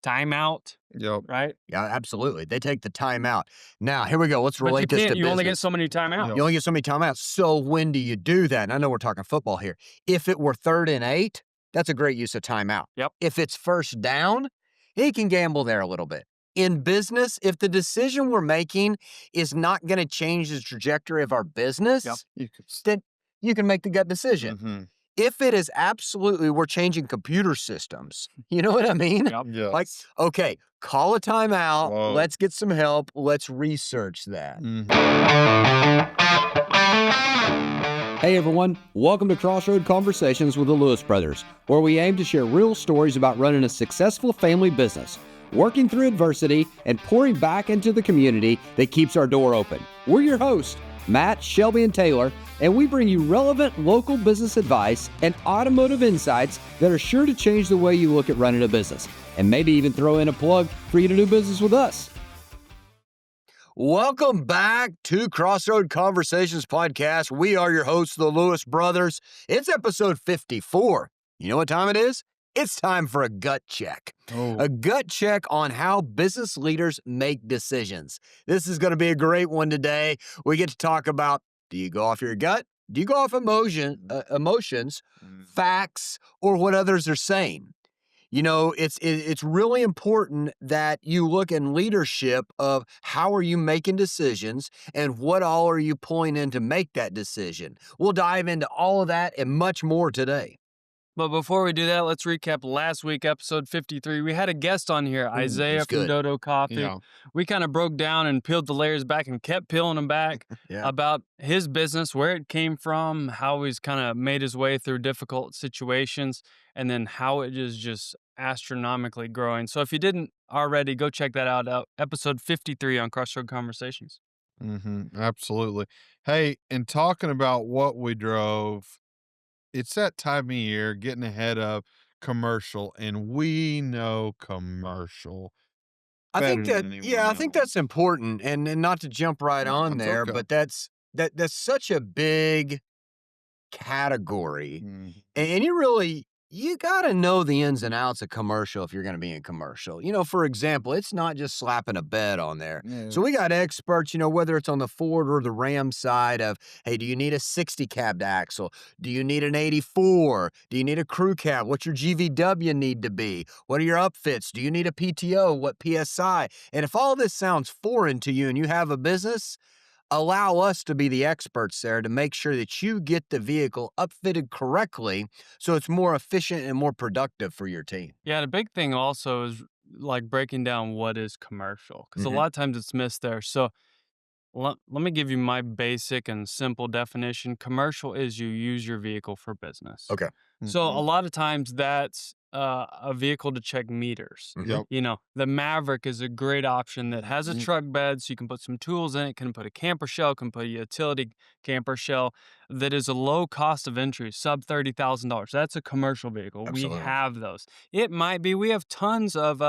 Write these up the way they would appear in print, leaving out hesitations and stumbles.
timeout, Yep. right? Yeah, absolutely. They take the time out. Now, here we go. Let's But you relate this can't. to You only get business. so many timeouts. You only get so many timeouts. So when do you do that? And I know we're talking football here. If it were 3rd and 8, that's a great use of timeout. Yep. If it's first down, he can gamble there a little bit. In business, if the decision we're making is not going to change the trajectory of our business, Yep. then you can make the gut decision. Mm-hmm. If it is absolutely, we're changing computer systems. You know what I mean? Yep. Yes. Like, okay, call a timeout. Whoa. Let's get some help. Let's research that. Hey everyone, welcome to Crossroad Conversations with the Lewis Brothers, where we aim to share real stories about running a successful family business, working through adversity, and pouring back into the community that keeps our door open. We're your hosts, Matt, Shelby, and Taylor, and we bring you relevant local business advice and automotive insights that are sure to change the way you look at running a business, and maybe even throw in a plug for you to do business with us. Welcome back to Crossroad Conversations podcast. We are your hosts, the Lewis Brothers. It's episode 54. You know what time it is? It's time for a gut check. A gut check on how business leaders make decisions. This is going to be a great one today. We get to talk about, do you go off your gut? Do you go off emotions, facts, or what others are saying? You know, it's really important that you look in leadership of how are you making decisions and what all are you pulling in to make that decision. We'll dive into all of that and much more today. But before we do that, let's recap last week, episode 53. We had a guest on here, Isaiah he's from good. Dodo Coffee. Yeah. We kind of broke down and peeled the layers back and kept peeling them back about his business, where it came from, how he's kind of made his way through difficult situations, and then how it is just astronomically growing. So if you didn't already, go check that out, episode 53 on Crossroad Conversations. Absolutely. Hey, and talking about what we drove, it's that time of year getting ahead of commercial, and we know commercial I better think than that, anyone I think else. that's important, and not to jump right on That's there, okay. but that's such a big category, and you got to know the ins and outs of commercial if you're going to be in commercial. You know, for example, it's not just slapping a bed on there. Yeah. So we got experts, you know, whether it's on the Ford or the Ram side of, hey, do you need a 60 cabbed axle? Do you need an 84? Do you need a crew cab? What's your GVW need to be? What are your upfits? Do you need a PTO? What PSI? And if all this sounds foreign to you and you have a business, allow us to be the experts there to make sure that you get the vehicle upfitted correctly so it's more efficient and more productive for your team. Yeah, the big thing also is like breaking down what is commercial, because a lot of times it's missed there. So let me give you my basic and simple definition. Commercial is you use your vehicle for business. Okay. So a lot of times that's a vehicle to check meters. Yep. You know, the Maverick is a great option that has a truck bed, so you can put some tools in it, can put a camper shell, can put a utility camper shell that is a low cost of entry, sub $30,000. That's a commercial vehicle. Absolutely. We have those. It might be, we have tons of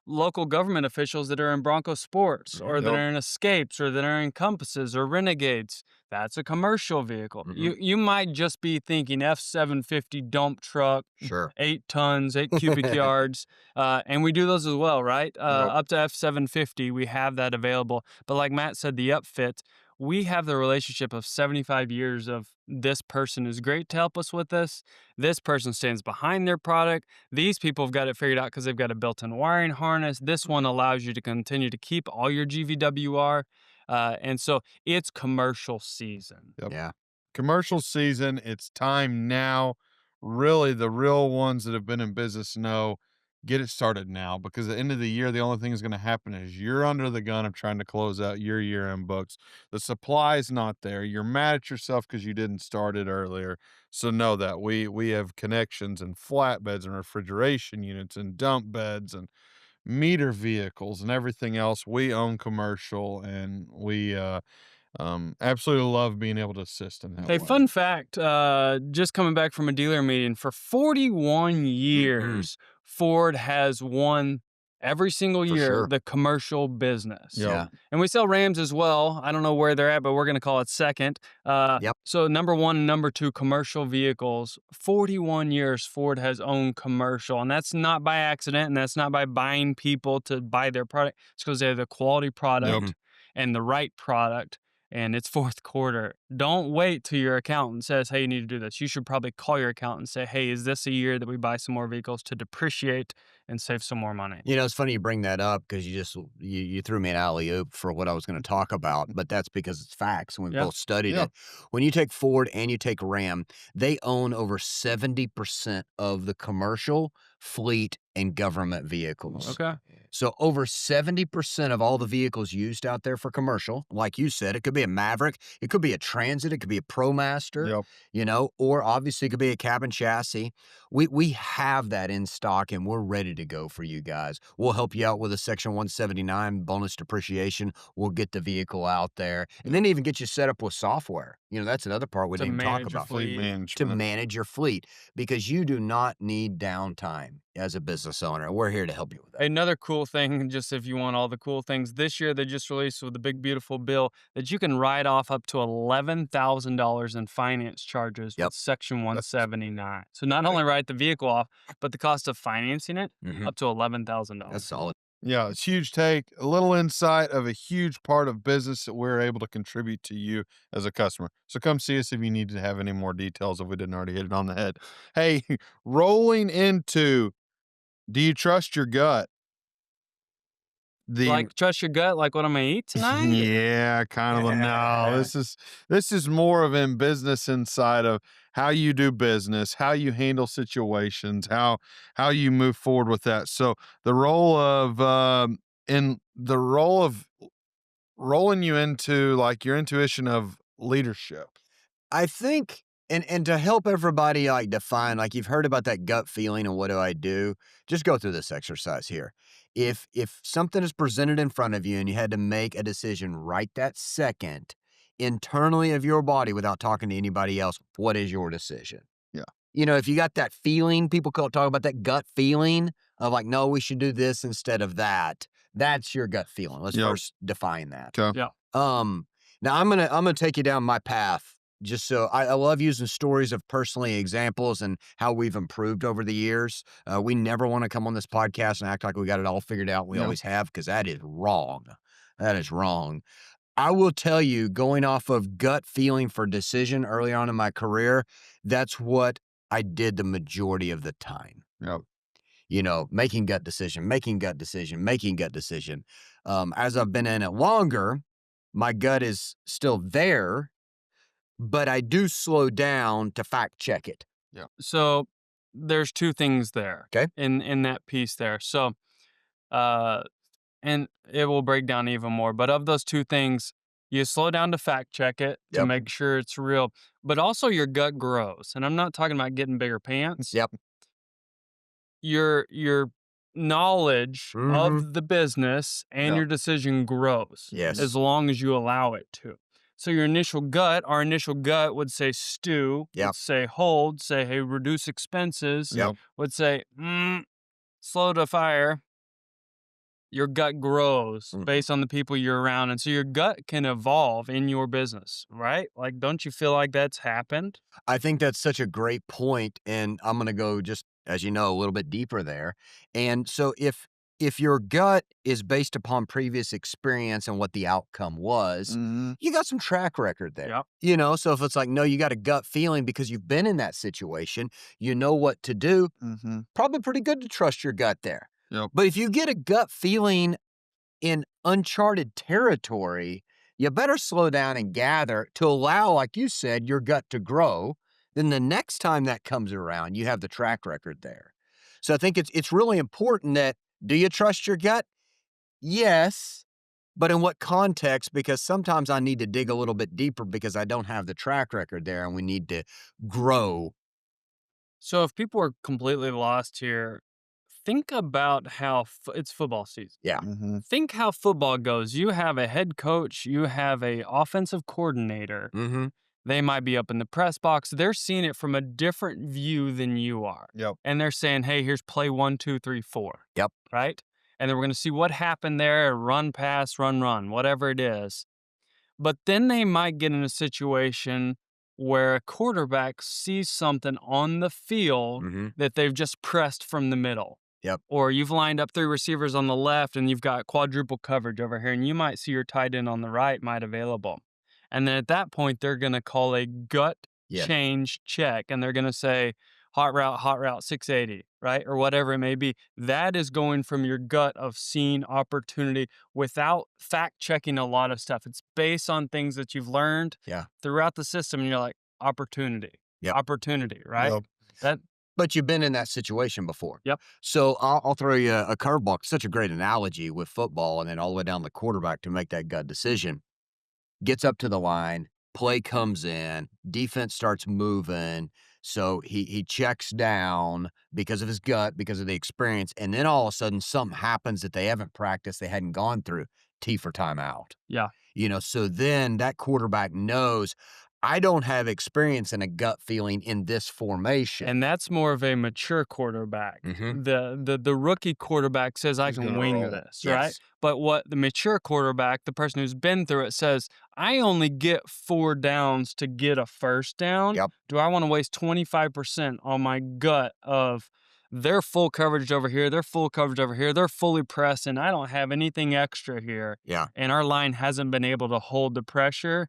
local government officials that are in Bronco Sports or that Yep. are in Escapes or that are in Compasses or Renegades. That's a commercial vehicle. You might just be thinking F-750 dump truck, Sure. 8 tons, 8 cubic yards, and we do those as well, right? Up to F-750, we have that available. But like Matt said, the upfit, we have the relationship of 75 years of this person is great to help us with this. This person stands behind their product. These people have got it figured out because they've got a built-in wiring harness. This one allows you to continue to keep all your GVWR. And so it's commercial season. Yep. Yeah. Commercial season, it's time now. Really, the real ones that have been in business know, get it started now, because at the end of the year, the only thing that's going to happen is you're under the gun of trying to close out your year-end books. The supply is not there. You're mad at yourself because you didn't start it earlier. So know that we have connections and flatbeds and refrigeration units and dump beds and meter vehicles and everything else. We own commercial, and we absolutely love being able to assist in that Hey, way. fun fact, just coming back from a dealer meeting, for 41 years, Ford has won every single For year, sure. the commercial business. Yep. Yeah. And we sell Rams as well. I don't know where they're at, but we're going to call it second. Yep. So number one and number two, commercial vehicles. 41 years Ford has owned commercial. And that's not by accident. And that's not by buying people to buy their product. It's because they have the quality product and the right product. And it's fourth quarter. Don't wait till your accountant says, hey, you need to do this. You should probably call your accountant and say, hey, is this a year that we buy some more vehicles to depreciate and save some more money? You know, it's funny you bring that up because you threw me an alley-oop for what I was going to talk about, but that's because it's facts and we've both studied it. When you take Ford and you take Ram, they own over 70% of the commercial, fleet, and government vehicles. Okay. So over 70% of all the vehicles used out there for commercial, like you said, it could be a Maverick, it could be a Transit, it could be a ProMaster, you know, or obviously it could be a cabin chassis. We have that in stock and we're ready to go for you guys. We'll help you out with a Section 179 bonus depreciation. We'll get the vehicle out there and then even get you set up with software. You know, that's another part we didn't even talk about. Fleet management. To manage your fleet, because you do not need downtime as a business owner. We're here to help you with that. Another cool thing, just if you want all the cool things, this year they just released with the big beautiful bill that you can write off up to $11,000 in finance charges with Section 179. So not only write the vehicle off, but the cost of financing it up to $11,000. That's solid. Yeah, it's huge take, a little insight of a huge part of business that we're able to contribute to you as a customer. So come see us if you need to have any more details if we didn't already hit it on the head. Hey, rolling into, do you trust your gut? Like trust your gut, like what I'm gonna eat tonight? Yeah, kind of. No, this is more of in business inside of how you do business, how you handle situations, how you move forward with that. So the role of rolling you into like your intuition of leadership. I think, and to help everybody like define, like you've heard about that gut feeling and what do I do? Just go through this exercise here. If something is presented in front of you and you had to make a decision right that second, internally of your body without talking to anybody else, what is your decision? Yeah. You know, if you got that feeling, people talk about that gut feeling of like, no, we should do this instead of that. That's your gut feeling. Let's first define that. Okay. Yeah. Now I'm gonna take you down my path. Just so I love using stories of personally examples and how we've improved over the years. We never want to come on this podcast and act like we got it all figured out. We always have, because that is wrong. That is wrong. I will tell you, going off of gut feeling for decision early on in my career, that's what I did the majority of the time. Yep. You know, making gut decision. As I've been in it longer, my gut is still there, but I do slow down to fact check it. Yeah. So there's two things there. Okay. In that piece there. So, and it will break down even more. But of those two things, you slow down to fact check it to make sure it's real. But also your gut grows. And I'm not talking about getting bigger pants. Yep. Your knowledge of the business and your decision grows. Yes. As long as you allow it to. So our initial gut would say stew, would say hold, say, hey, reduce expenses, would say, slow to fire. Your gut grows based on the people you're around. And so your gut can evolve in your business, right? Like, don't you feel like that's happened? I think that's such a great point, and I'm going to go just, as you know, a little bit deeper there. And so if your gut is based upon previous experience and what the outcome was, you got some track record there. Yep. You know, so if it's like, no, you got a gut feeling because you've been in that situation, you know what to do, probably pretty good to trust your gut there. Yep. But if you get a gut feeling in uncharted territory, you better slow down and gather to allow, like you said, your gut to grow. Then the next time that comes around, you have the track record there. So I think it's really important that, do you trust your gut? Yes, but in what context? Because sometimes I need to dig a little bit deeper because I don't have the track record there and we need to grow. So if people are completely lost here, think about how it's football season. Yeah. Think how football goes. You have a head coach, you have a offensive coordinator. They might be up in the press box. They're seeing it from a different view than you are. Yep. And they're saying, hey, here's play 1, 2, 3, 4. Yep. Right? and then we're going to see what happened there, run, pass, run, whatever it is. But then they might get in a situation where a quarterback sees something on the field Mm-hmm. that they've just pressed from the middle. Yep. Or you've lined up 3 receivers on the left and you've got quadruple coverage over here, and you might see your tight end on the right might available. And then at that point, they're going to call a gut Yeah. change check, and they're going to say hot route 680, right? Or whatever it may be. That is going from your gut of seeing opportunity without fact checking a lot of stuff. It's based on things that you've learned throughout the system, and you're like, opportunity, right? Yep. That But you've been in that situation before. Yep. So I'll throw you a curveball. Such a great analogy with football, and then all the way down the quarterback to make that gut decision. Gets up to the line, play comes in, defense starts moving. So he checks down because of his gut, because of the experience. And then all of a sudden something happens that they haven't practiced, they hadn't gone through. T for timeout. Yeah. So then that quarterback knows I don't have experience in a gut feeling in this formation. And that's more of a mature quarterback. Mhm. The rookie quarterback says, I He's can gonna wing roll. this, Yes. right? But what the mature quarterback, the person who's been through it, says, I only get 4 downs to get a first down. Yep. Do I want to waste 25% on my gut of their full coverage over here, their full coverage over here, they're fully pressed, and I don't have anything extra here. Yeah. And our line hasn't been able to hold the pressure.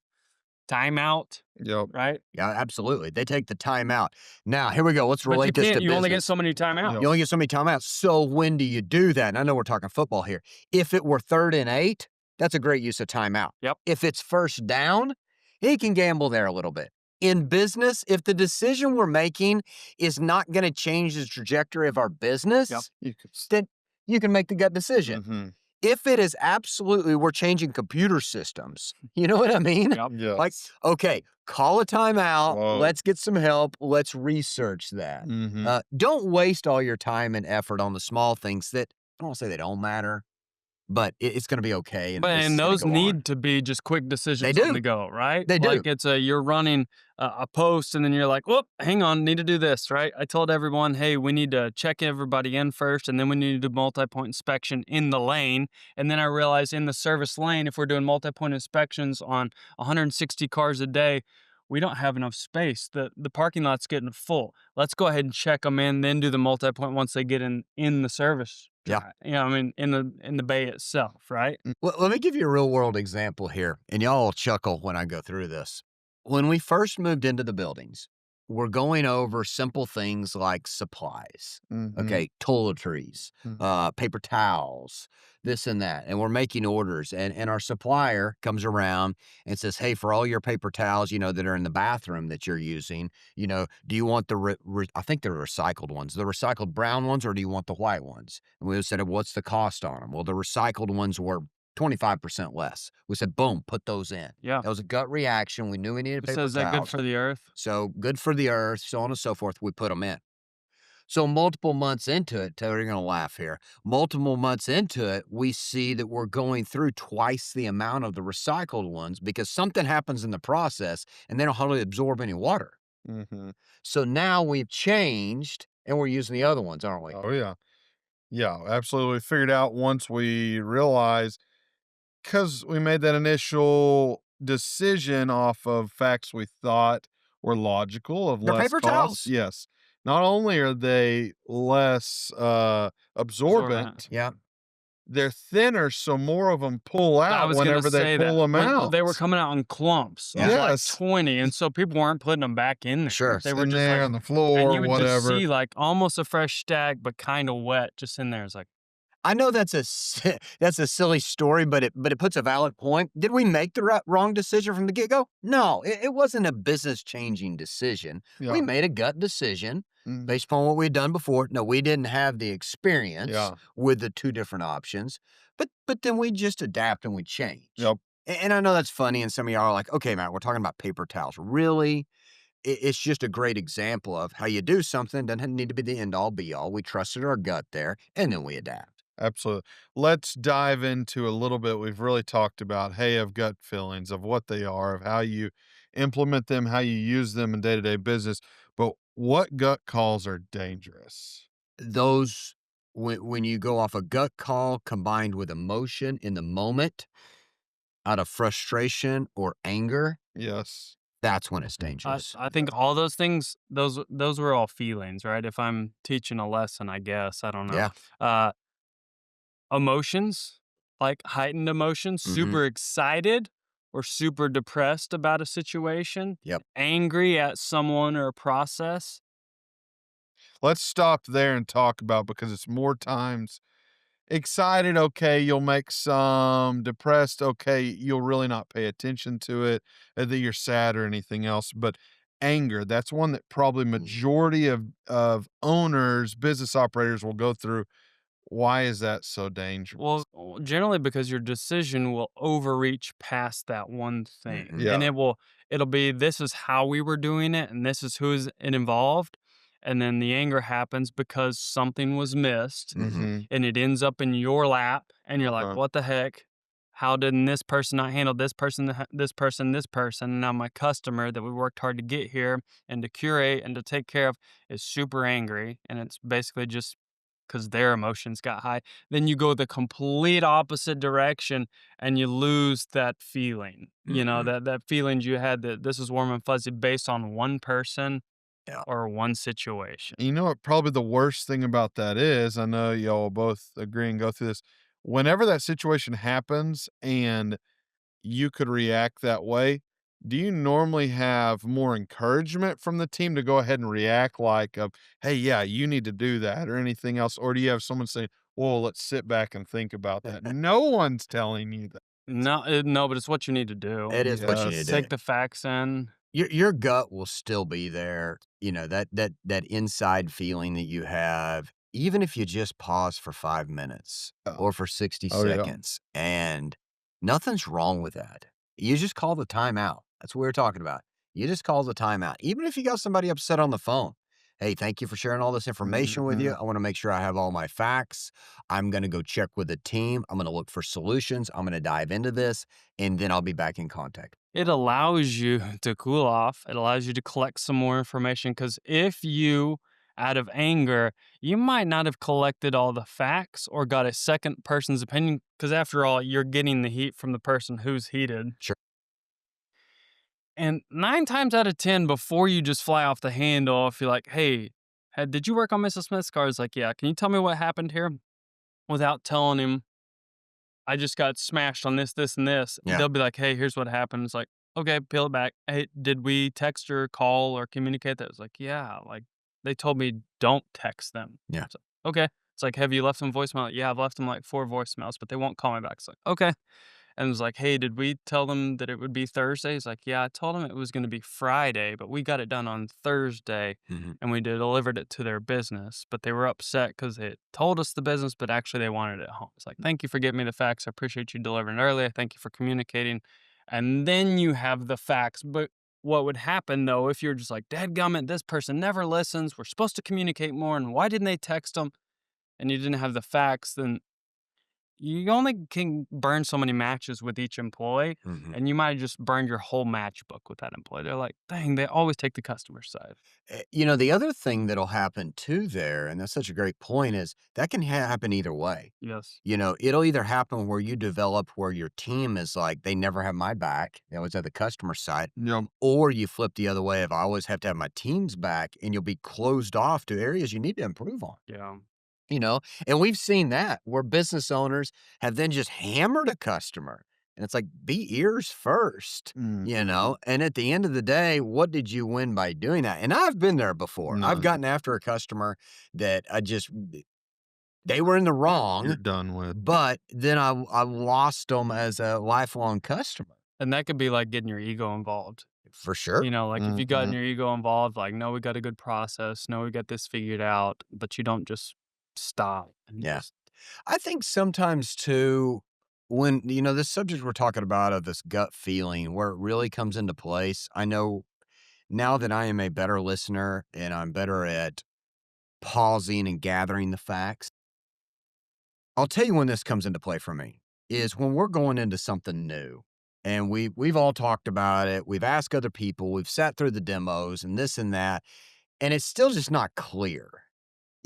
Timeout, Yep. right? Yeah, absolutely. They take the timeout. Now, here we go. Let's But relate this to you only get business. so many timeouts. Yep. You only get so many timeouts. So when do you do that? And I know we're talking football here. If it were 3rd and 8, that's a great use of timeout. Yep. If it's first down, he can gamble there a little bit. In business, if the decision we're making is not going to change the trajectory of our business, You could. then you can make the gut decision. Mhm. If it is absolutely, we're changing computer systems. You know what I mean? Yep. Yes. Like, okay, call a timeout. Whoa. Let's get some help. Let's research that. Mhm. Don't waste all your time and effort on the small things that, I don't want to say they don't matter, but it's going to be okay. And, this is And gonna those go on. need to be just quick decisions They do. on the go, right? They do. Like it's you're running a post and then you're like, whoop, hang on, need to do this, right? I told everyone, hey, we need to check everybody in first, and then we need to do multi-point inspection in the lane. And then I realized in the service lane, if we're doing multi-point inspections on 160 cars a day, we don't have enough space. The parking lot's getting full. Let's go ahead and check them in, then do the multi-point once they get in the service. Yeah. I mean, in the bay itself, right? Well, let me give you a real world example here, and y'all will chuckle when I go through this. When we first moved into the buildings, we're going over simple things like supplies, Mhm. okay, toiletries, Mhm. paper towels, this and that. And we're making orders, and our supplier comes around and says, hey, for all your paper towels, that are in the bathroom that you're using, do you want I think they're recycled ones, the recycled brown ones, or do you want the white ones? And we said, what's the cost on them? Well, the recycled ones were 25% less. We said, boom, put those in. Yeah. That was a gut reaction. We knew we needed paper So is that good towels. for the earth? So good for the earth, so on and so forth. We put them in. So multiple months into it, Taylor, you're going to laugh here. Multiple months into it, we see that we're going through twice the amount of the recycled ones because something happens in the process and they don't hardly absorb any water. Mhm. So now we've changed and we're using the other ones, aren't we? Oh yeah. Yeah, absolutely. Figured out once we realized, because we made that initial decision off of facts we thought were logical of They're less paper cost. towels. Yes. Not only are they less absorbent, Yeah. they're thinner, so more of them pull I out was gonna whenever they say pull that. them When out. they were coming out in clumps of Yes. like 20, and so people weren't putting them back in there. Sure. They were in just there like, on the and floor, you would whatever. just see like almost a fresh stack, but kind of wet just in there. It's like, I know that's a silly story, but it puts a valid point. Did we make the wrong decision from the get-go? No, it wasn't a business-changing decision. Yeah. We made a gut decision Mhm. based upon what we'd done before. No, we didn't have the experience Yeah. with the 2 different options, but then we just adapt and we change. Yep. And I know that's funny, and some of y'all are like, okay, Matt, we're talking about paper towels. Really? It's just a great example of how you do something. Doesn't need to be the end-all, be-all. We trusted our gut there, and then we adapt. Absolutely. Let's dive into a little bit. We've really talked about, hey, of gut feelings, of what they are, of how you implement them, how you use them in day-to-day business. But what gut calls are dangerous? Those when you go off a gut call combined with emotion in the moment out of frustration or anger, Yes. that's when it's I dangerous. I think all those things, those were all feelings, right? If I'm teaching a lesson, I guess, I don't know. Yeah. Uh, Emotions, like heightened emotions, Mhm. super excited or super depressed about a situation, Yep. angry at someone or a process. Let's stop there and talk about, because it's more times excited, okay, you'll make some. Depressed, okay, you'll really not pay attention to it, that you're sad or anything else. But anger, that's one that probably Mhm. majority of owners, business operators will go through. Why is that so dangerous? Well, generally because your decision will overreach past that one thing. Mhm. And Yeah. it'll be, this is how we were doing it and this is who's it involved. And then the anger happens because something was missed Mhm. Mhm. and it ends up in your lap and you're like, Uh-huh. "What the heck? How didn't this person not handle this person, this person, this person?" And now my customer that we worked hard to get here and to curate and to take care of is super angry, and it's basically just because their emotions got high. Then you go the complete opposite direction and you lose that feeling. You know, Mhm. that feeling you had that this is warm and fuzzy based on one person Yeah. or one situation. You know what probably the worst thing about that is, I know y'all both agree and go through this. Whenever that situation happens and you could react that way, do you normally have more encouragement from the team to go ahead and react like, "Hey, yeah, you need to do that," or anything else? Or do you have someone say, "Well, let's sit back and think about that"? No one's telling you that. No, but it's what you need to do. It is what you need Yes. to do. Take the facts in. Your gut will still be there, that inside feeling that you have, even if you just pause for 5 minutes Yeah. or for 60 Oh, yeah. seconds, and nothing's wrong with that. You just call the timeout. That's what we were talking about. You just call the timeout. Even if you got somebody upset on the phone. "Hey, thank you for sharing all this information with you. Mhm. I wanna make sure I have all my facts. I'm gonna go check with the team. I'm gonna look for solutions. I'm gonna dive into this, and then I'll be back in contact." It allows you to cool off. It allows you to collect some more information because if you, out of anger, you might not have collected all the facts or got a second person's opinion because after all, you're getting the heat from the person who's heated. Sure. And 9 times out of 10, before you just fly off the handle, if you're like, "Hey, did you work on Mrs. Smith's car?" It's like, "Yeah, can you tell me what happened here?" Without telling him, "I just got smashed on this, this, and this." Yeah. They'll be like, "Hey, here's what happened." It's like, "Okay, peel it back. Hey, did we text or call or communicate that?" It's like, "Yeah, like they told me don't text them." Yeah. It's like, "Okay." It's like, "Have you left them voicemail?" "Yeah, I've left them like 4 voicemails, but they won't call me back." It's like, "Okay." And it was like, "Hey, did we tell them that it would be Thursday?" He's like, "Yeah, I told them it was gonna be Friday, but we got it done on Thursday Mhm. and we delivered it to their business, but they were upset because they told us the business, but actually they wanted it at home." It's like, "Thank you for giving me the facts. I appreciate you delivering earlier. Thank you for communicating." And then you have the facts. But what would happen though if you're just like, "Dadgummit, this person never listens. We're supposed to communicate more, and why didn't they text them?" And you didn't have the facts, then you only can burn so many matches with each employee, Mhm. and you might just burn your whole matchbook with that employee. They're like, "Dang, they always take the customer side." The other thing that'll happen too there, and that's such a great point, is that can happen either way. Yes. It'll either happen where you develop where your team is like, they never have my back. They always have the customer side. Yep. Or you flip the other way of I always have to have my team's back and you'll be closed off to areas you need to improve on. Yeah. You know, and we've seen that where business owners have then just hammered a customer. And it's like, be ears first, Mhm. and at the end of the day, what did you win by doing that? And I've been there before. I've None. gotten after a customer that they were in the You're wrong, done with. but then I lost them as a lifelong customer And that could be like getting your ego involved. for sure. You know, like if you got Mhm. your ego involved, like, "No, we got a good process. No, we got this figured out," but you don't just stop and Yeah. just, I think sometimes too, when, this subject we're talking about of this gut feeling, where it really comes into place, I know now that I am a better listener and I'm better at pausing and gathering the facts. I'll tell you when this comes into play for me is when we're going into something new and we've all talked about it. We've asked other people, we've sat through the demos and this and that, and it's still just not clear.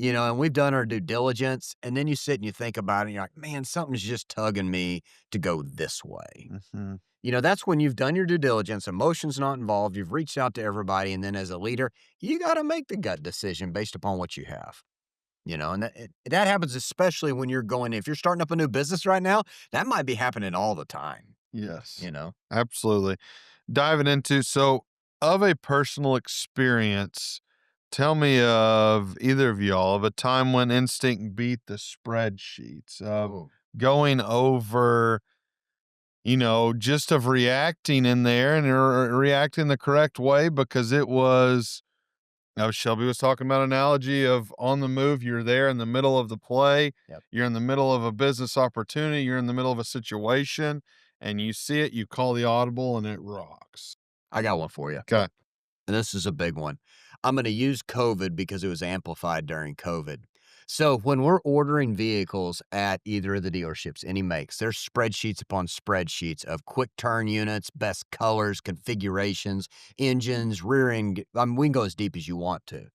and we've done our due diligence, and then you sit and you think about it, and you're like, man, something's just tugging me to go this way. Hmm. That's when you've done your due diligence, emotion's not involved, you've reached out to everybody, and then as a leader, you got to make the gut decision based upon what you have. And that happens especially when if you're starting up a new business right now, that might be happening all the time, Yes, you know? absolutely. Diving into, so of a personal experience, tell me of either of y'all of a time when instinct beat the spreadsheets, of Oh, going over, just of reacting in there and reacting the correct way because it was. Now, Shelby was talking about an analogy of on the move. You're there in the middle of the play. yep. You're in the middle of a business opportunity. You're in the middle of a situation and you see it, you call the audible and it rocks. I got one for you. Okay. And this is a big one. I'm going to use COVID because it was amplified during COVID. So when we're ordering vehicles at either of the dealerships, any makes, there's spreadsheets upon spreadsheets of quick turn units, best colors, configurations, engines, rear end. I mean, we can go as deep as you want to.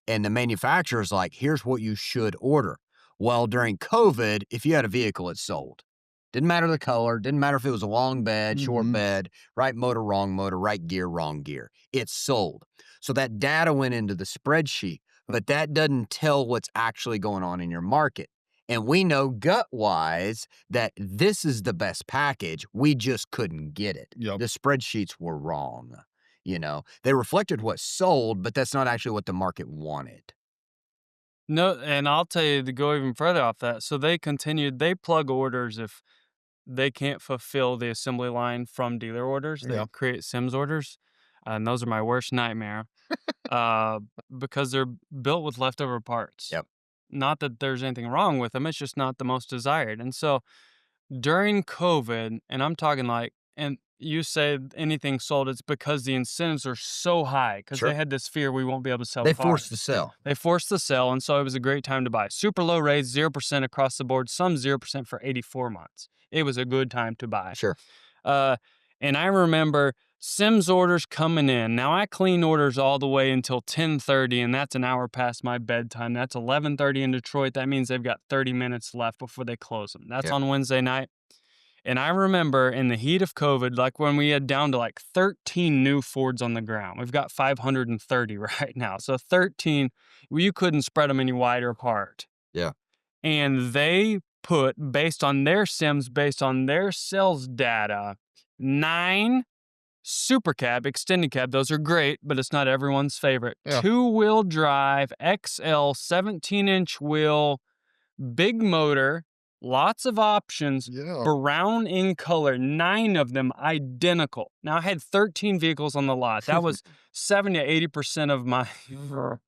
And the manufacturer's like, here's what you should order. Well, during COVID, if you had a vehicle, it sold. Didn't matter the color, didn't matter if it was a long bed, short Mhm. bed, right motor, wrong motor, right gear, wrong gear. It sold. So that data went into the spreadsheet, but that doesn't tell what's actually going on in your market. And we know gut wise that this is the best package. We just couldn't get it. Yep. The spreadsheets were wrong. They reflected what sold, but that's not actually what the market wanted. No, and I'll tell you to go even further off that. So they plug orders if they can't fulfill the assembly line from dealer orders. They Yeah. create Sims orders, and those are my worst nightmare uh, because they're built with leftover parts. Yep. Not that there's anything wrong with them, it's just not the most desired. And so during COVID, and I'm talking and you said anything sold, it's because the incentives are so high because Sure. they had this fear we won't be able to sell They cars. forced to sell. They forced the sell, and so it was a great time to buy. Super low rates, 0% across the board, some 0% for 84 months. It was a good time to buy. Sure. Uh, and I remember Sims orders coming in. Now I clean orders all the way until 10:30, and that's an hour past my bedtime. That's 11:30 in Detroit. That means they've got 30 minutes left before they close them. That's Yeah. on Wednesday night. And I remember in the heat of COVID, like when we had down to like 13 new Fords on the ground. We've got 530 right now. So 13, you couldn't spread them any wider apart. Yeah. And they put, based on their Sims, based on their sales data, 9 super cab, extended cab. Those are great, but it's not everyone's favorite. Yeah. 2-wheel drive, XL, 17-inch wheel, big motor, lots of options, Yeah. brown in color, 9 of them identical. Now, I had 13 vehicles on the lot. That was 70 to 80% of my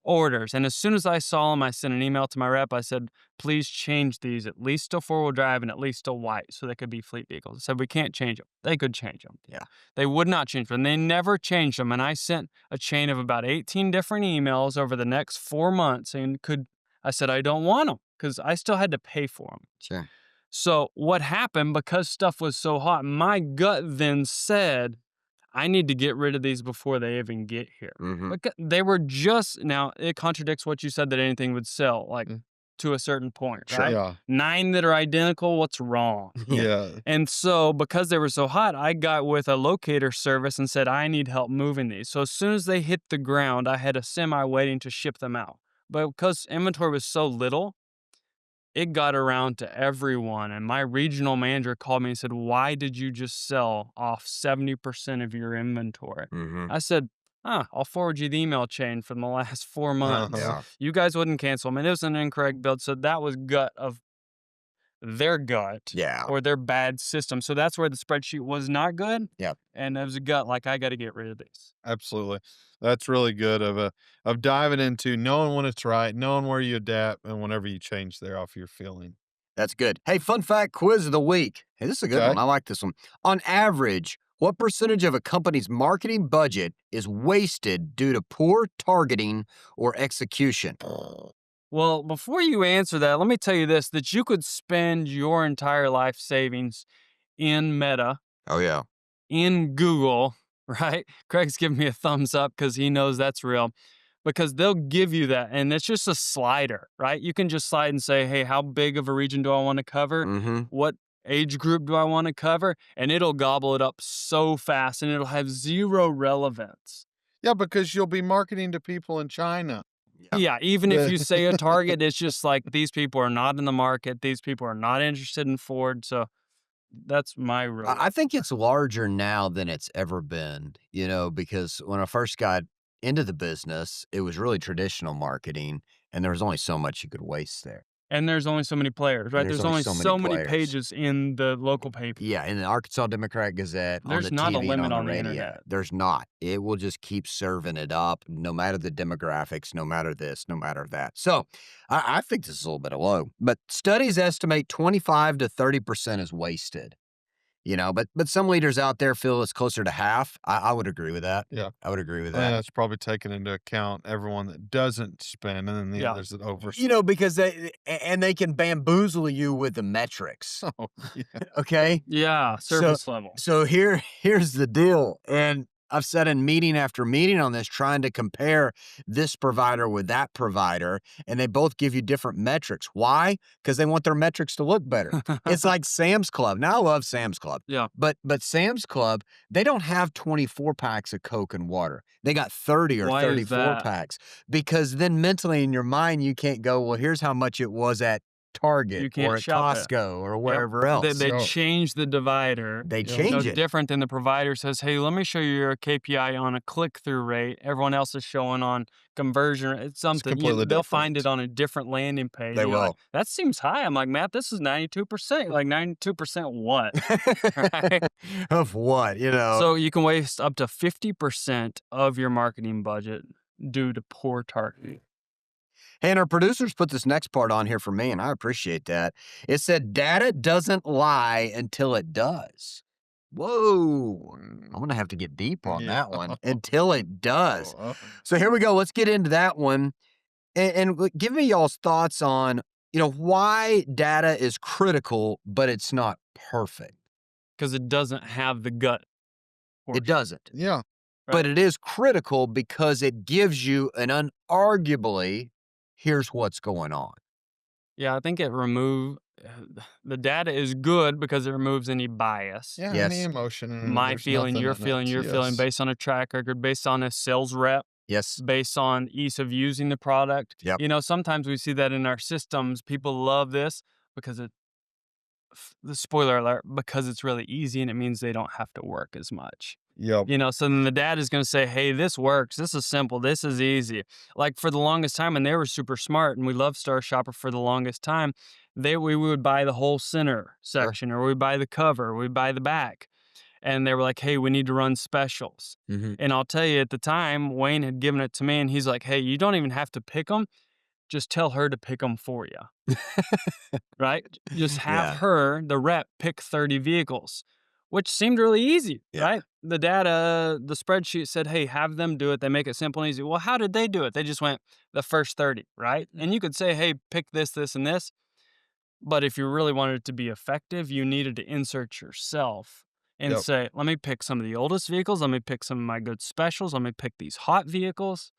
orders. And as soon as I saw them, I sent an email to my rep. I said, please change these at least to 4-wheel drive and at least to white so they could be fleet vehicles. I said, we can't change them. They could change them. Yeah. They would not change them. They never changed them. And I sent a chain of about 18 different emails over the next 4 months and I said, I don't want them because I still had to pay for them. Sure. So what happened, because stuff was so hot, my gut then said, I need to get rid of these before they even get here. Mm-hmm. Because they were now it contradicts what you said that anything would sell, like to a certain point, Sure. right? Yeah. 9 that are identical, what's wrong? Yeah. And so because they were so hot, I got with a locator service and said, I need help moving these. So as soon as they hit the ground, I had a semi waiting to ship them out. But because inventory was so little, it got around to everyone. And my regional manager called me and said, why did you just sell off 70% of your inventory? Mm-hmm. I said, I'll forward you the email chain from the last 4 months. Yeah. You guys wouldn't cancel them. And it was an incorrect build. So that was gut of their gut Yeah. or their bad system. So that's where the spreadsheet was not good. Yep. And it was a gut, like, I got to get rid of these. Absolutely. That's really good of diving into knowing when it's right, knowing where you adapt and whenever you change there off your feeling. That's good. Hey, fun fact quiz of the week. Hey, this is a good Okay. one. I like this one. On average, what percentage of a company's marketing budget is wasted due to poor targeting or execution? Well, before you answer that, let me tell you this, that you could spend your entire life savings in Meta, Oh, yeah. in Google, right? Craig's giving me a thumbs up because he knows that's real. because they'll give you that, and it's just a slider, right? You can just slide and say, hey, how big of a region do I want to cover? Mm-hmm. What age group do I want to cover? And it'll gobble it up so fast, and it'll have zero relevance. Yeah, because you'll be marketing to people in China. Yeah, even if The- you say a target, it's just like these people are not in the market. These people are not interested in Ford. So that's my rule. I think it's larger now than it's ever been, because when I first got into the business, it was really traditional marketing, and there was only so much you could waste there. And there's only so many players, right? There's There's only only so many so many players. pages in the local paper. Yeah, in the Arkansas Democrat Gazette, on There's the not a TV, and limit on on the the radio. internet. There's not. It will just keep serving it up, no matter the demographics, no matter this, no matter that. So I think this is a little bit low, but studies estimate 25 to 30% is wasted. But some leaders out there feel it's closer to half. I would agree with that. Yeah. I would agree with I think that. that's probably taking into account everyone that doesn't spend, and then the Yeah. others that over. Because they can bamboozle you with the metrics. Oh, yeah. Okay. Yeah, surface level. So here's the deal. And I've said in meeting after meeting on this, trying to compare this provider with that provider, and they both give you different metrics. Why? Because they want their metrics to look better. It's like Sam's Club. Now, I love Sam's Club. Yeah. But Sam's Club, they don't have 24 packs of Coke and water. They got 30 or Why is 34 that? packs. Because then mentally in your mind, you can't go, well, here's how much it was at Target You can't or at shop it. Costco or Yep. wherever else. They So- change the divider. They Yeah. change No it. different than the provider says, hey, let me show you your KPI on a click-through rate. Everyone else is showing on conversion. It's something. completely They'll find different. it on a different landing page. They You're like, will. that seems high. I'm like, Matt, this is 92%. Like 92% what? Right? Of what, So you can waste up to 50% of your marketing budget due to poor targeting. Hey, and our producers put this next part on here for me, and I appreciate that. It said, data doesn't lie until it does. Whoa. I'm going to have to get deep on that one. Until it does. Oh, So here we go. Let's get into that one. And give me y'all's thoughts on, why data is critical, but it's not perfect. Because it doesn't have the gut. It doesn't. yeah. But it is critical because it gives you an unarguably, here's what's going on. Yeah, I think the data is good because it removes any bias. Yeah. Yes. Any emotion. and My there's feeling, nothing your in it. feeling, your feeling, Yes. based on a track record, based on a sales rep, Yes. based on ease of using the product. Yep. Sometimes we see that in our systems. People love this because the spoiler alert, because it's really easy and it means they don't have to work as much. Yep. So then the dad is going to say, hey, this works. This is simple. This is easy. Like for the longest time, and they were super smart, and we loved Star Shopper for the longest time, we would buy the whole center section, or we'd buy the cover, we'd buy the back. And they were like, hey, we need to run specials. Mm-hmm. And I'll tell you, at the time, Wayne had given it to me, and he's like, hey, you don't even have to pick them. Just tell her to pick them for you. Right? Just have her, the rep, pick 30 vehicles, which seemed really easy, right? The data, the spreadsheet said, hey, have them do it. They make it simple and easy. Well, how did they do it? They just went the first 30, right? And you could say, hey, pick this, this, and this. But if you really wanted it to be effective, you needed to insert yourself and say, let me pick some of the oldest vehicles. Let me pick some of my good specials. Let me pick these hot vehicles.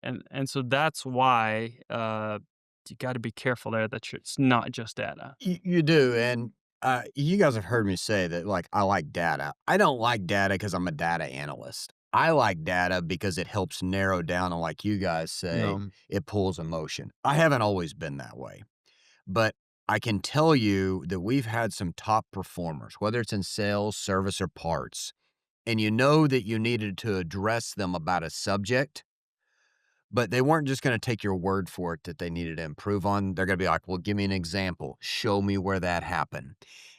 And so that's why you got to be careful there that it's not just data. You do. And you guys have heard me say that, I like data. I don't like data because I'm a data analyst. I like data because it helps narrow down, and like you guys say, it pulls emotion. I haven't always been that way. But I can tell you that we've had some top performers, whether it's in sales, service, or parts, and you know that you needed to address them about a subject, but they weren't just going to take your word for it that they needed to improve on. They're going to be like, well, give me an example. Show me where that happened.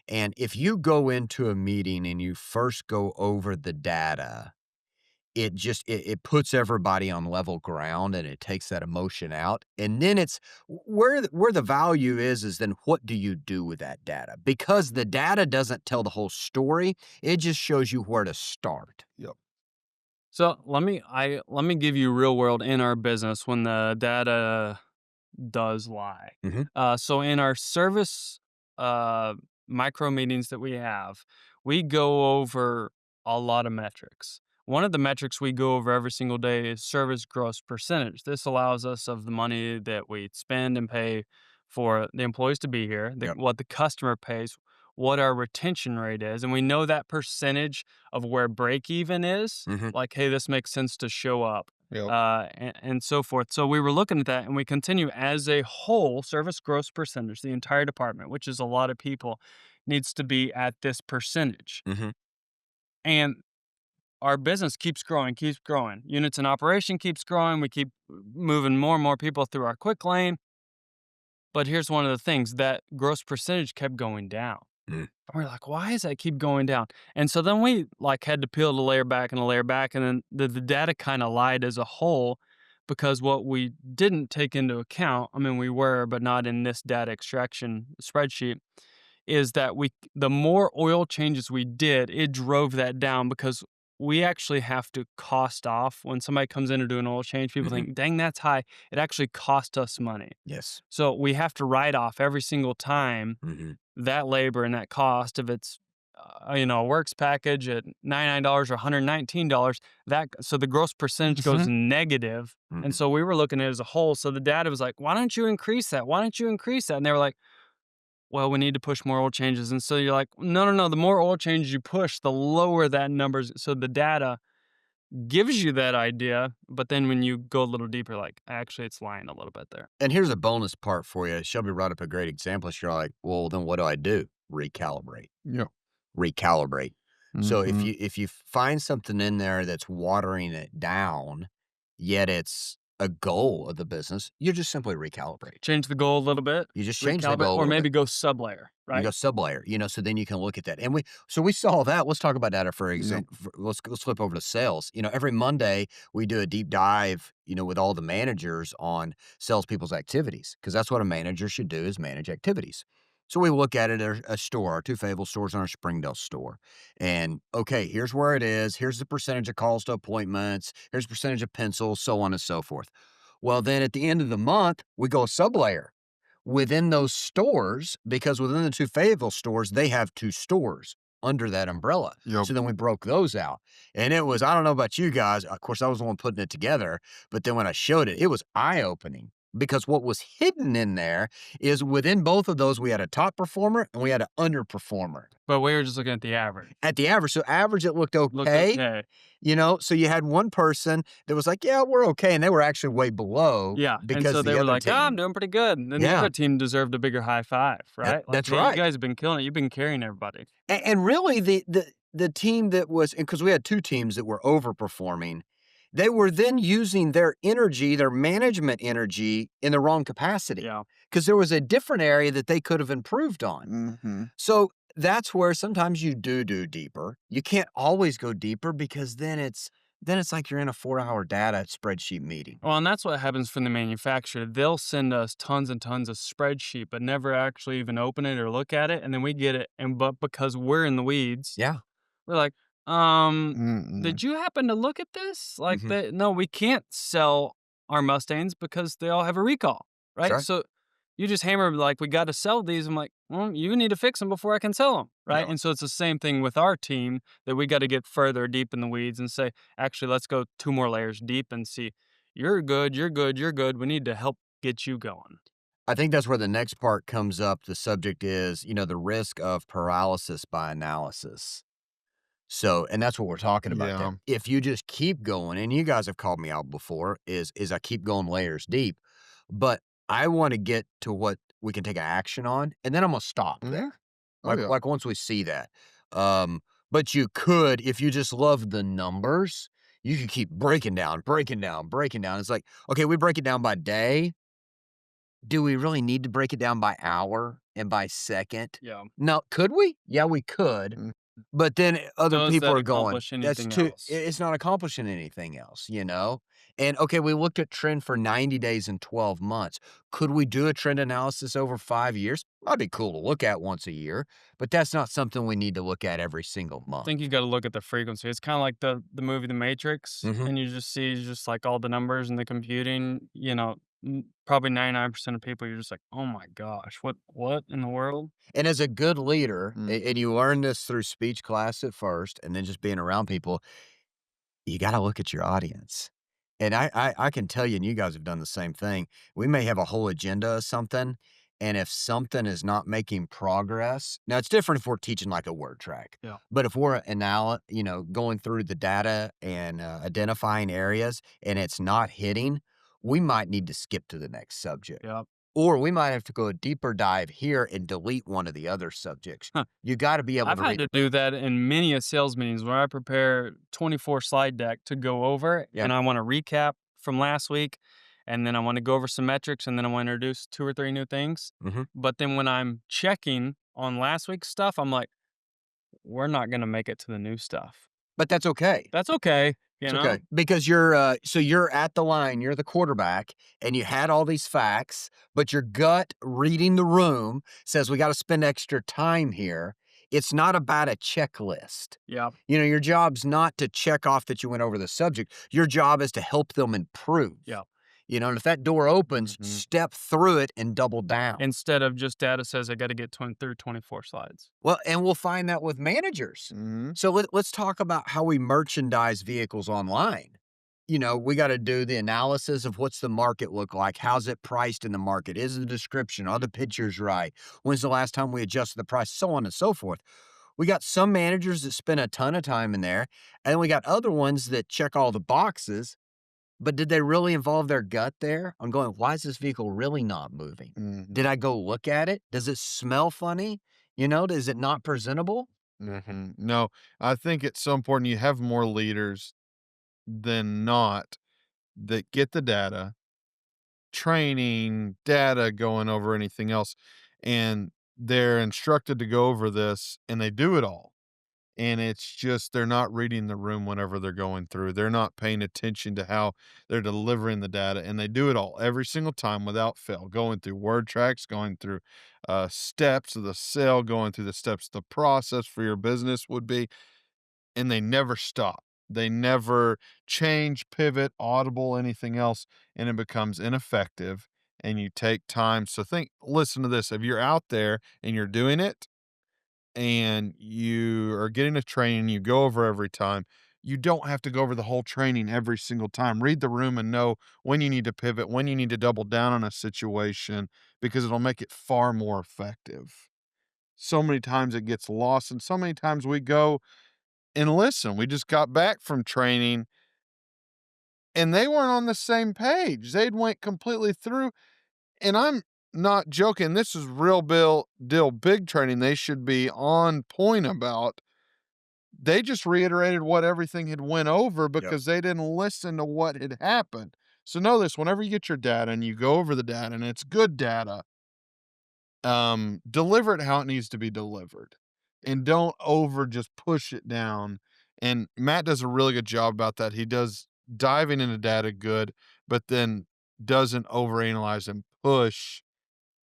And if you go into a meeting and you first go over the data, it puts everybody on level ground, and it takes that emotion out. And then it's where the value is then what do you do with that data? Because the data doesn't tell the whole story. It just shows you where to start. Yep. So let me give you real world in our business when the data does lie. Mhm. So in our service micro meetings that we have, we go over a lot of metrics. one of the metrics we go over every single day is service gross percentage. This allows us of the money that we spend and pay for the employees to be here, Yep. what the customer pays, what our retention rate is. And we know that percentage of where break even is, like, hey, this makes sense to show up. Yep. And so forth. So we were looking at that, and we continue as a whole service gross percentage, the entire department, which is a lot of people, needs to be at this percentage. And our business keeps growing, keeps growing. Units in operation keeps growing. We keep moving more and more people through our quick lane. But here's one of the things, that gross percentage kept going down. And we're like, why does that keep going down? And so then we like had to peel the layer back and a layer back. And then the data kind of lied as a whole, because what we didn't take into account, I mean, we were, but not in this data extraction spreadsheet, is that the more oil changes we did, it drove that down, because we actually have to cost off when somebody comes in to do an oil change. People think, dang, that's high. It actually cost us money. Yes. So we have to write off every single time that labor and that cost. If it's a works package at $99 or $119, so the gross percentage goes negative. And so we were looking at it as a whole. So the data was like, why don't you increase that? Why don't you increase that? And they were like, well, we need to push more oil changes. And so you're like, no. The more oil changes you push, the lower that numbers. So the data gives you that idea, but then when you go a little deeper, like, actually, it's lying a little bit there. And here's a bonus part for you. Shelby brought up a great example. You're like, well, then what do? Recalibrate. Yeah. Recalibrate. So if you find something in there that's watering it down, yet it's a goal of the business, you just simply recalibrate. Change the goal a little bit. You just change the goal, or maybe go sub-layer, right? You go sub-layer, so then you can look at that. And we saw that. Let's talk about that for example. Let's flip over to sales. Every Monday we do a deep dive, with all the managers on salespeople's activities, because that's what a manager should do, is manage activities. So we look at it at a store, our two Fayetteville stores and our Springdale store. And okay, here's where it is. Here's the percentage of calls to appointments. Here's the percentage of pencils, so on and so forth. Well, then at the end of the month, we go a sub-layer within those stores, because within the two Fayetteville stores, they have two stores under that umbrella. Yep. So then we broke those out. And it was, I don't know about you guys, of course, I was the one putting it together, but then when I showed it, it was eye-opening. Because what was hidden in there is within both of those, we had a top performer and we had an underperformer. But we were just looking at the average. At the average. So average, it looked okay. So you had one person that was like, yeah, we're okay. And they were actually way below. Yeah. Because and so they were like, team, I'm doing pretty good. And the other team deserved a bigger high five, right? That's right. You guys have been killing it. You've been carrying everybody. And really, the team that was, because we had two teams that were overperforming, they were then using their energy, their management energy, in the wrong capacity. Yeah. Because there was a different area that they could have improved on. So that's where sometimes you do deeper. You can't always go deeper, because then it's like you're in a 4-hour data spreadsheet meeting. Well, and that's what happens from the manufacturer. They'll send us tons and tons of spreadsheet, but never actually even open it or look at it. And then we get it. But because we're in the weeds, we're like, did you happen to look at this? Like, no, we can't sell our Mustangs because they all have a recall, right? So you just hammer, like, we got to sell these. I'm like, well, you need to fix them before I can sell them, right? And so it's the same thing with our team, that we got to get further deep in the weeds and say, actually, let's go 2 more layers deep and see, you're good. We need to help get you going. I think that's where the next part comes up. The subject is, the risk of paralysis by analysis. So, and that's what we're talking about. Yeah. If you just keep going, and you guys have called me out before, is I keep going layers deep, but I want to get to what we can take action on, and then I'm going to stop there. Like once we see that. But you could, if you just love the numbers, you could keep breaking down. It's like, okay, we break it down by day. Do we really need to break it down by hour and by second? Yeah. No, could we? Yeah, we could. But then other people are going, that's too, it's not accomplishing anything else, And okay, we looked at trend for 90 days and 12 months. Could we do a trend analysis over 5 years? That'd be cool to look at once a year, but that's not something we need to look at every single month. I think you got to look at the frequency. It's kind of like the movie The Matrix, and you just see just like all the numbers and the computing, probably 99% of people, you're just like, oh my gosh, what in the world? And as a good leader, and you learn this through speech class at first, and then just being around people, You got to look at your audience. And I can tell you, and you guys have done the same thing. We may have a whole agenda of something, and if something is not making progress, now it's different if we're teaching like a word track. Yeah. But if we're going through the data and identifying areas, and it's not hitting, we might need to skip to the next subject. Yeah. Or we might have to go a deeper dive here and delete one of the other subjects. Huh. You got to be able I've to had read. to do that in many a sales meetings where I prepare 24 slide deck to go over, Yeah. and I want to recap from last week, and then I want to go over some metrics, and then I want to introduce 2 or 3 new things. Mhm. But then when I'm checking on last week's stuff, I'm like, we're not going to make it to the new stuff. But that's okay. That's okay, you It's know? okay because you're at the line, you're the quarterback, and you had all these facts, but your gut reading the room says we got to spend extra time here. It's not about a checklist. Yeah. Your job's not to check off that you went over the subject. Your job is to help them improve. Yeah. And if that door opens, Mhm. step through it and double down. Instead of just data says I got to get through 24 slides. Well, and we'll find that with managers. Mhm. So let's talk about how we merchandise vehicles online. We got to do the analysis of what's the market look like? How's it priced in the market? Is the description? Are the pictures right? When's the last time we adjusted the price? So on and so forth. We got some managers that spend a ton of time in there, and we got other ones that check all the boxes. But did they really involve their gut there? I'm going, why is this vehicle really not moving? Mhm. Did I go look at it? Does it smell funny? Is it not presentable? Mhm. No, I think it's so important you have more leaders than not that get the data, training, data, going over anything else, and they're instructed to go over this, and they do it all. And it's just they're not reading the room whenever they're going through. They're not paying attention to how they're delivering the data, and they do it all every single time without fail, going through word tracks, going through steps of the sale, going through the steps the process for your business would be, and they never stop. They never change, pivot, audible, anything else, and it becomes ineffective. And you take time. So listen to this. If you're out there and you're doing it, and you are getting a training, you go over every time. You don't have to go over the whole training every single time. Read the room and know when you need to pivot, when you need to double down on a situation, because it'll make it far more effective. So many times it gets lost, and so many times we go and listen. We just got back from training and they weren't on the same page. They'd went completely through, and I'm not joking. This is real deal big training they should be on point about. They just reiterated what everything had went over Yep. because they didn't listen to what had happened. So know this, whenever you get your data and you go over the data and it's good data, deliver it how it needs to be delivered. And don't over just push it down. And Matt does a really good job about that. He does diving into data good, but then doesn't overanalyze and push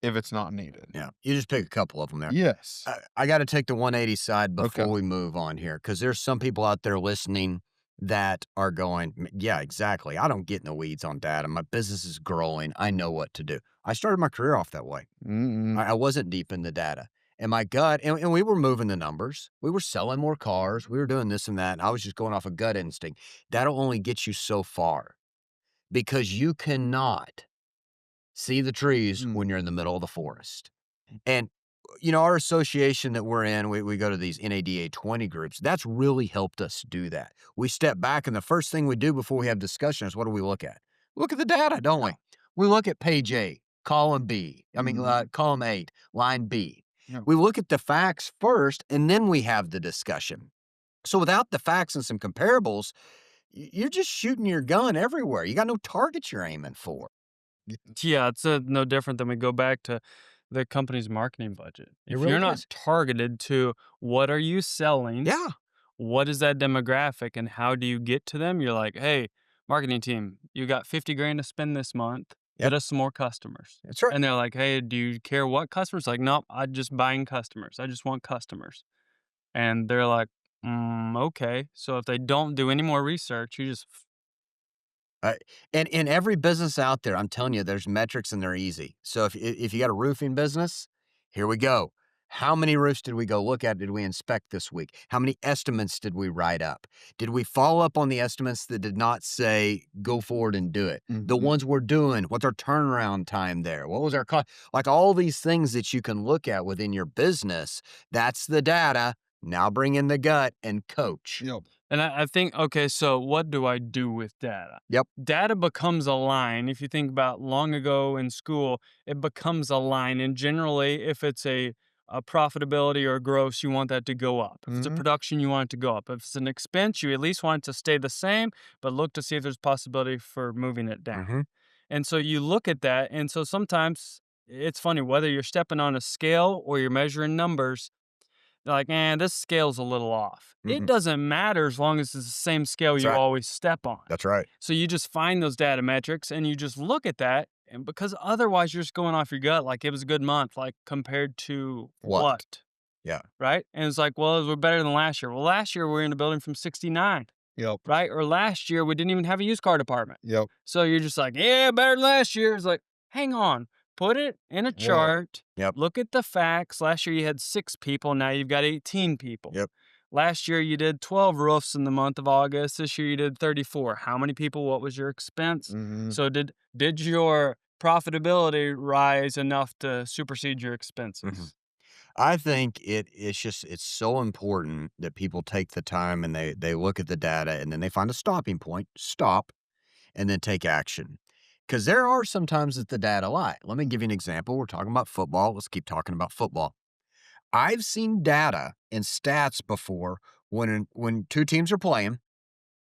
if it's not needed. Yeah. You just pick a couple of them there. Yes. I got to take the 180 side before Okay. we move on here because there's some people out there listening that are going, yeah, exactly. I don't get in the weeds on data. My business is growing. I know what to do. I started my career off that way. Mm-mm. I wasn't deep in the data. And my gut, and we were moving the numbers. We were selling more cars. We were doing this and that. And I was just going off a gut instinct. That'll only get you so far because you cannot see the trees Mm. when you're in the middle of the forest. And, our association that we're in, we go to these NADA 20 groups. That's really helped us do that. We step back, and the first thing we do before we have discussion is what do we look at? Look at the data, don't we? We look at page A, column B. Column 8, line B. Yeah. We look at the facts first, and then we have the discussion. So without the facts and some comparables, you're just shooting your gun everywhere. You got no target you're aiming for. Yeah, it's no different than we go back to the company's marketing budget. It If really you're not is. targeted to what are you selling, Yeah. what is that demographic, and how do you get to them? You're like, hey, marketing team, you got 50 grand to spend this month. Yep. Get us some more customers. That's right. And they're like, hey, do you care what customers? Like, nope, I'm just buying customers. I just want customers. And they're like, okay. So if they don't do any more research, you just And in every business out there, I'm telling you, there's metrics and they're easy. So if you got a roofing business, here we go. How many roofs did we go look at? Did we inspect this week? How many estimates did we write up? Did we follow up on the estimates that did not say go forward and do it? The ones we're doing, what's our turnaround time there? What was our cost? Like all these things that you can look at within your business, that's the data. Now bring in the gut and coach. Yep. And I think, okay, so what do I do with data? Yep. Data becomes a line. If you think about long ago in school, it becomes a line. And generally, if it's a profitability or gross, you want that to go up. If it's a production, you want it to go up. If it's an expense, you at least want it to stay the same, but look to see if there's possibility for moving it down. And so you look at that. And so sometimes it's funny, whether you're stepping on a scale or you're measuring numbers, they're like, this scale's a little off. It doesn't matter as long as it's the same scale That's you right. always step on. That's right. So you just find those data metrics and you just look at that. And because otherwise you're just going off your gut, like it was a good month, like compared to what? Yeah. Right? And it's like, well, we're better than last year. Well, last year we were in a building from 69. Yep. Right? Or last year we didn't even have a used car department. Yep. So you're just like, yeah, better than last year. It's like, hang on. Put it in a chart. Yep. Look at the facts. Last year you had 6 people. Now you've got 18 people. Yep. Last year you did 12 roofs in the month of August. This year you did 34. How many people? What was your expense? So did your profitability rise enough to supersede your expenses? I think it's so important that people take the time and they look at the data and then they find a stopping point, stop, and then take action. Because there are some times that the data lie. Let me give you an example. We're talking about football. Let's keep talking about football. I've seen data and stats before when two teams are playing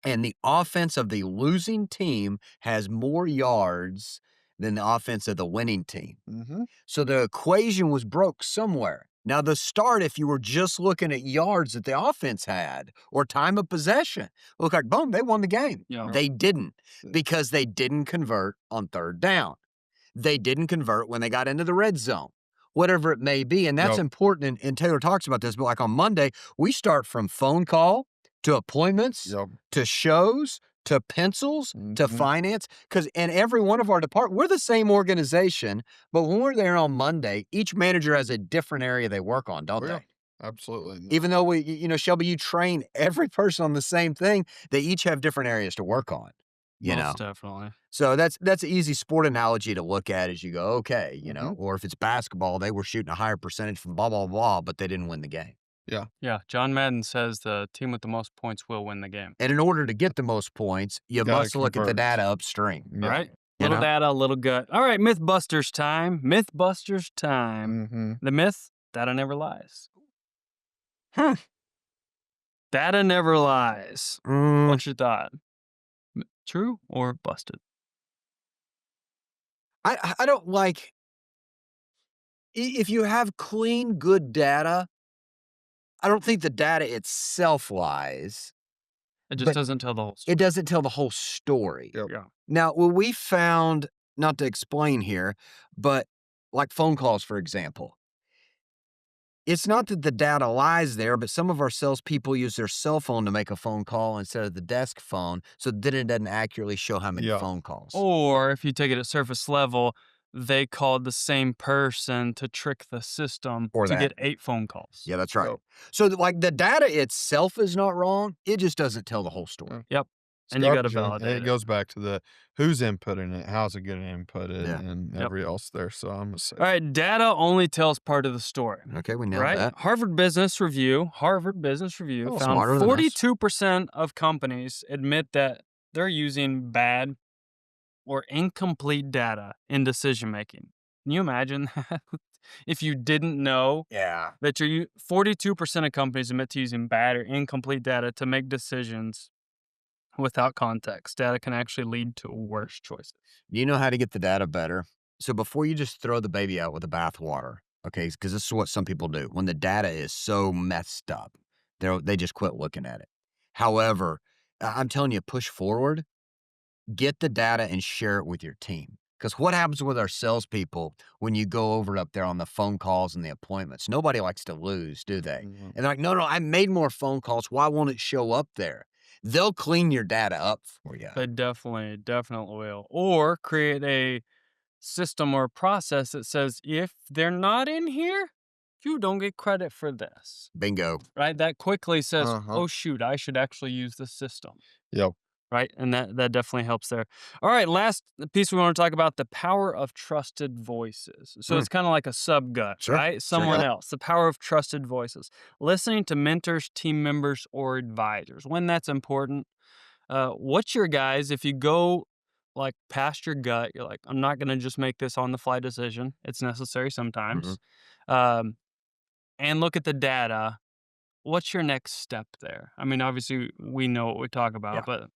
and the offense of the losing team has more yards than the offense of the winning team. So the equation was broke somewhere. Now, the start, if you were just looking at yards that the offense had or time of possession, look like, boom, they won the game. Yeah. They didn't because they didn't convert on third down. They didn't convert when they got into the red zone, whatever it may be. And that's important. And Taylor talks about this, but like on Monday, we start from phone call to appointments to shows to pencils, to finance, and every one of our departments, we're the same organization, but when we're there on Monday, each manager has a different area they work on, don't they? Absolutely. Even though Shelby, you train every person on the same thing, they each have different areas to work on, Most definitely. So that's an easy sport analogy to look at as you go, okay, or if it's basketball, they were shooting a higher percentage from blah, blah, blah, but they didn't win the game. Yeah. John Madden says the team with the most points will win the game. And in order to get the most points, you must look at the data upstream. Right? Little data, little gut. All right, Mythbusters time. Mythbusters time. The myth, data never lies. Data never lies. What's your thought? True or busted? I don't like, if you have clean, good data, I don't think the data itself lies. It just doesn't tell the whole story. It doesn't tell the whole story. Yeah. Now, what we found, not to explain here, but like phone calls, for example, it's not that the data lies there, but some of our salespeople use their cell phone to make a phone call instead of the desk phone, so then it doesn't accurately show how many phone calls. Or if you take it at surface level, they called the same person to trick the system to get 8 phone calls. Yeah, that's right. So like the data itself is not wrong. It just doesn't tell the whole story. Yep. And you got to validate it. It goes back to the who's inputting it, how's it getting inputted, and every else there. So I'm going to say. All right, data only tells part of the story. Okay, we nailed that. Harvard Business Review found 42% of companies admit that they're using bad or incomplete data in decision making. Can you imagine that? If you didn't know that 42% of companies admit to using bad or incomplete data to make decisions without context. Data can actually lead to worse choices. You know how to get the data better? So before you just throw the baby out with the bathwater, okay, because this is what some people do. When the data is so messed up, they just quit looking at it. However, I'm telling you, push forward, get the data and share it with your team. Because what happens with our salespeople when you go over up there on the phone calls and the appointments? Nobody likes to lose, do they? And they're like, no, I made more phone calls. Why won't it show up there? They'll clean your data up for you. They definitely will. Or create a system or process that says if they're not in here, you don't get credit for this, Bingo. right? That quickly says, Uh-huh. oh, shoot, I should actually use this system. Yep. Right. And that definitely helps there. All right. Last piece we want to talk about the power of trusted voices. So Mm. it's kind of like a sub gut, Sure. right? Someone Yep. else. The power of trusted voices. Listening to mentors, team members, or advisors. When that's important. What's your guys, if you go like past your gut, you're like, I'm not going to just make this on the fly decision. It's necessary sometimes. Um, and look at the data. What's your next step there? I mean, obviously we know what we talk Yeah. about, but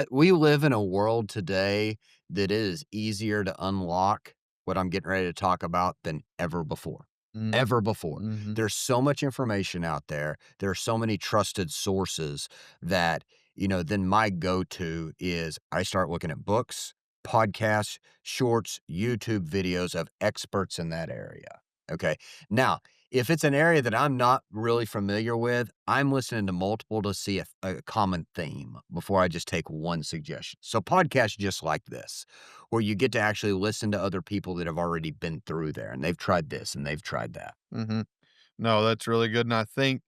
We live in a world today that it is easier to unlock what I'm getting ready to talk about than ever before. Mm. Ever before. Mhm. There's so much information out there. There are so many trusted sources that, then my go-to is I start looking at books, podcasts, shorts, YouTube videos of experts in that area. Okay. Now, if it's an area that I'm not really familiar with, I'm listening to multiple to see a common theme before I just take one suggestion. So podcasts just like this, where you get to actually listen to other people that have already been through there and they've tried this and they've tried that. Mhm. No, that's really good, and I think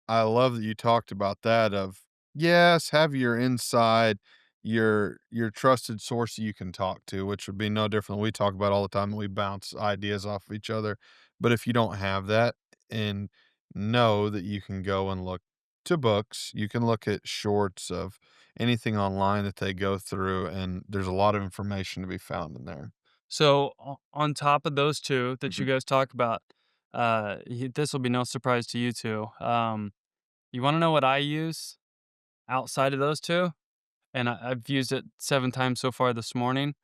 I love that you talked about that of, yes, have your inside, your trusted source that you can talk to, which would be no different than we talk about all the time, and we bounce ideas off of each other. But if you don't have that and know that you can go and look to books, you can look at shorts of anything online that they go through, and there's a lot of information to be found in there. so on top of those two that you Mhm. guys talk about, this will be no surprise to you two. You want to know what I use outside of those two? And I've used it 7 times so far this morning.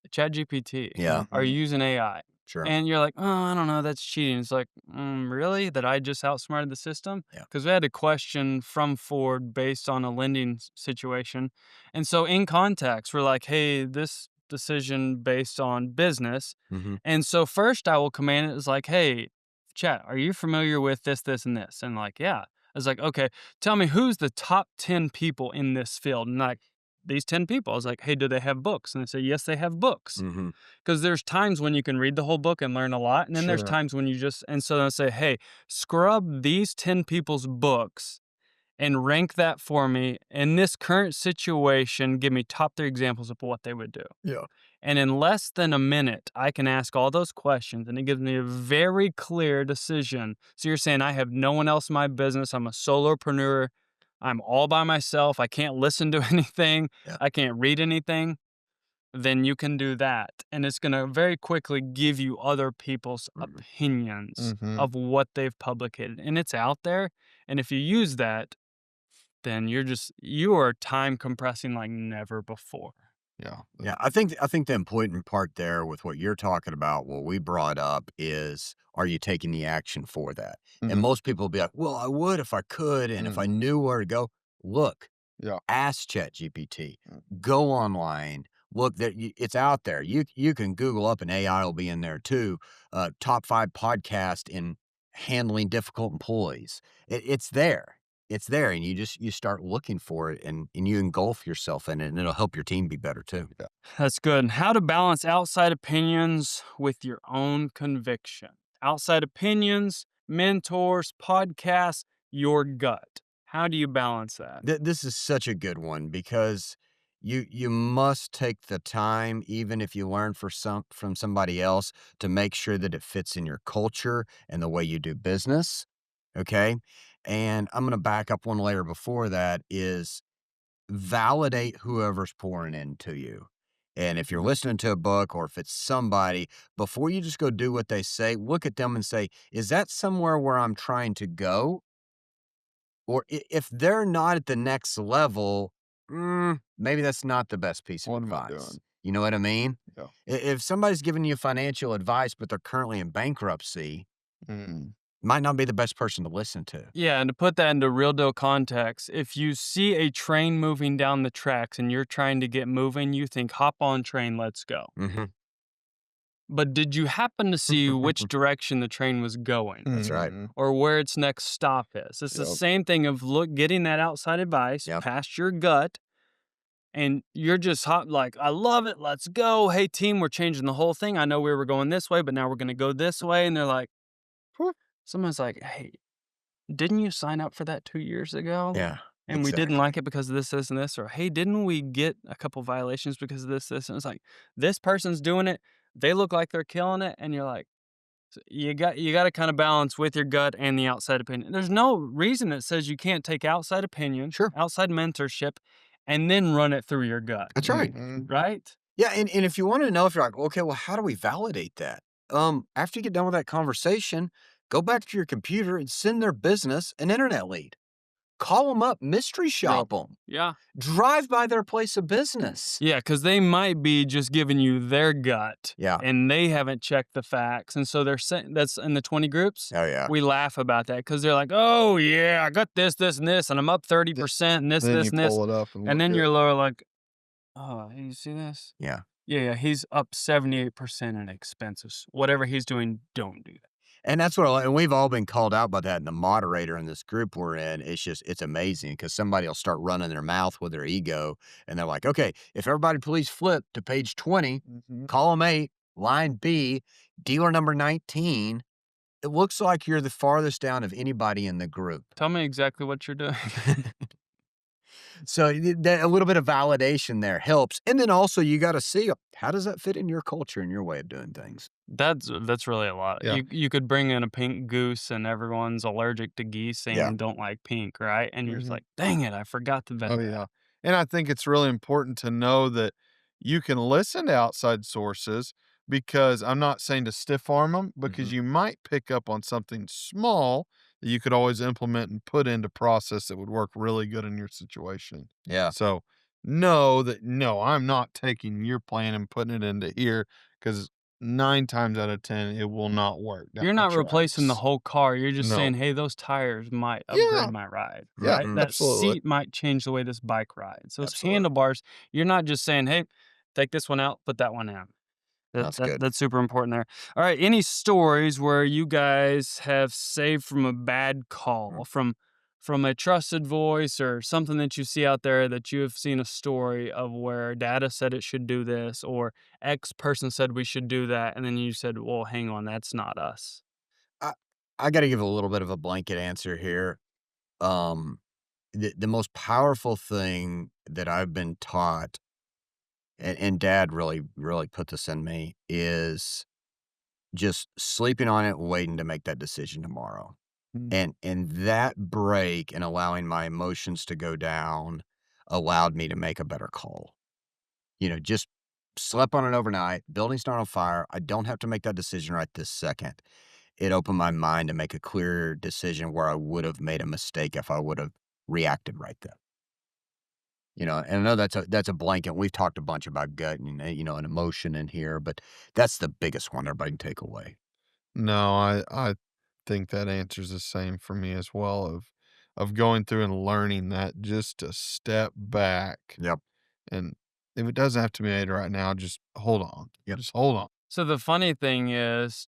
ChatGPT. Yeah, Are you Mhm. using AI? sure. And you're like, oh, I don't know, that's cheating. It's like, really? That I just outsmarted the system? Yeah. Because we had a question from Ford based on a lending situation. And so in context, we're like, hey, this decision based on business. Hmm. And so first I will command it as like, hey, chat, are you familiar with this, this, and this? And like, yeah. I was like, okay, tell me who's the top 10 people in this field? And like, these 10 people. I was like, hey, do they have books? And they say, yes, they have books. Hmm. Because there's times when you can read the whole book and learn a lot. And then there's Sure. times when you just, and so I say, hey, scrub these 10 people's books and rank that for me. In this current situation, give me top 3 examples of what they would do. Yeah. And in less than a minute, I can ask all those questions and it gives me a very clear decision. So you're saying I have no one else in my business. I'm a solopreneur. I'm all by myself. I can't listen to anything. Yeah. I can't read anything. Then you can do that. And it's going to very quickly give you other people's Mhm. opinions Mhm. of what they've publicated. And it's out there. And if you use that, then you are time compressing like never before. Yeah. Yeah, I think the important part there with what you're talking about, what we brought up is, are you taking the action for that? And Mhm. most people will be like, well, I would if I could, and if I Mhm. knew where to go. Look, Yeah. ask ChatGPT, Mm. go online, look there, it's out there. You can Google up, and AI will be in there too. Top 5 podcast in handling difficult employees. It's there. It's there, and you start looking for it, and you engulf yourself in it, and it'll help your team be better too. Yeah. That's good. How to balance outside opinions with your own conviction. Outside opinions, mentors, podcasts, your gut. How do you balance that? This is such a good one because you must take the time, even if you learn from somebody else, to make sure that it fits in your culture and the way you do business. Okay. And I'm going to back up one layer before that is validate whoever's pouring into you. And if you're Mhm. listening to a book or if it's somebody, before you just go do what they say, look at them and say, is that somewhere where I'm trying to go? Or if they're not at the next level, maybe that's not the best piece of What am I advice. doing? You know what I mean? Yeah. If somebody's giving you financial advice, but they're currently in bankruptcy, Mm. might not be the best person to listen to. Yeah, and to put that into real deal context, if you see a train moving down the tracks and you're trying to get moving, you think, hop on train, let's go. Hmm. But did you happen to see which direction the train was going? That's right. Mhm. Or where its next stop is? It's the Yep. same thing of getting that outside advice Yep. past your gut, and you're just hot like, I love it, let's go. Hey team, we're changing the whole thing. I know we were going this way, but now we're gonna go this way. And they're like, Whew. Someone's like, "Hey, didn't you sign up for that 2 years ago? Yeah, And we didn't like exactly. it because of this, this, and this," or, "Hey, didn't we get a couple violations because of this, this?" And it's like, this person's doing it. They look like they're killing it, and you're like, you got to kind of balance with your gut and the outside opinion. There's no reason that says you can't take outside opinion, Sure. outside mentorship, and then run it through your gut, That's right. right? Yeah, and if you want to know if you're like, okay, well, how do we validate that? After you get done with that conversation, go back to your computer and send their business an internet lead. Call them up, mystery shop them, Yeah. drive by their place of business. Yeah, because they might be just giving you their gut, Yeah. and they haven't checked the facts, and so they're saying that's in the 20 groups. Oh yeah. We laugh about that because they're like, "Oh yeah, I got this, this, and this, and I'm up 30%, and this, Then this, you and this," pull it up and and look then good. you're lower like, "Oh, hey, you see this? Yeah. Yeah, he's up 78% in expenses. Whatever he's doing, don't do that." And that's what I like, and we've all been called out by that. And the moderator in this group we're in, it's amazing because somebody will start running their mouth with their ego, and they're like, "Okay, if everybody please flip to page 20, column 8, line B, dealer number 19. It looks like you're the farthest down of anybody in the group." Tell me exactly what you're doing. So a little bit of validation there helps, and then also you got to see how does that fit in your culture and your way of doing things. That's really a lot. Yeah. You could bring in a pink goose and everyone's allergic to geese Yeah. and don't like pink, right? And you're just Mhm. like, "Dang it, I forgot to vet Oh, that." yeah. And I think it's really important to know that you can listen to outside sources because I'm not saying to stiff arm them, because you might pick up on something small that you could always implement and put into process that would work really good in your situation. Yeah. So know that no, I'm not taking your plan and putting it into here because 9 times out of 10, it will not work down You're the not replacing the tracks. whole car. You're just No. saying, "Hey, those tires might upgrade Yeah. my ride," Yeah. right? Mhm. That Absolutely. seat might change the way this bike rides. Those Absolutely. handlebars, you're not just saying, "Hey, take this one out, put that one in." That's good. That's super important there. All right, any stories where you guys have saved from a bad call, from a trusted voice or something that you see out there that you have seen a story of where data said it should do this or X person said we should do that, and then you said, "Well, hang on, that's not us." I I got to give a little bit of a blanket answer here. Um, the most powerful thing that I've been taught, and Dad really put this in me, is just sleeping on it, waiting to make that decision tomorrow. Mm. And that break and allowing my emotions to go down allowed me to make a better call. Just slept on it overnight. Building's not on fire. I don't have to make that decision right this second. It opened my mind to make a clearer decision where I would have made a mistake if I would have reacted right then. And I know that's a blanket. We've talked a bunch about gut and an emotion in here, but that's the biggest one everybody can take away. No, I think that answers the same for me as well of going through and learning that just to step back, Yep. and if it doesn't have to be made right now, just hold on. Yep. Just hold on. So the funny thing is,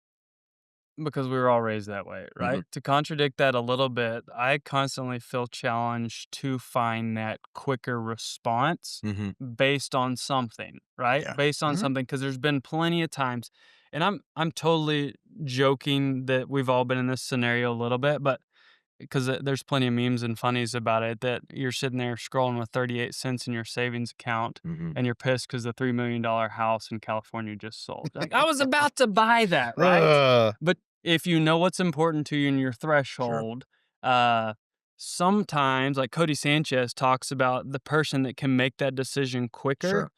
because we were all raised that way, right? Mhm. To contradict that a little bit, I constantly feel challenged to find that quicker response Mhm. based on something, right? Yeah. Based on Mhm. something, because there's been plenty of times, and I'm totally joking that we've all been in this scenario a little bit, but because there's plenty of memes and funnies about it that you're sitting there scrolling with 38 cents in your savings account Mhm. and you're pissed because the $3 million house in California just sold. Like, I was about to buy that, right? Uh, But if you know what's important to you and your Sure. threshold, uh, sometimes, like Cody Sanchez talks about, the person that can make that decision quicker Sure.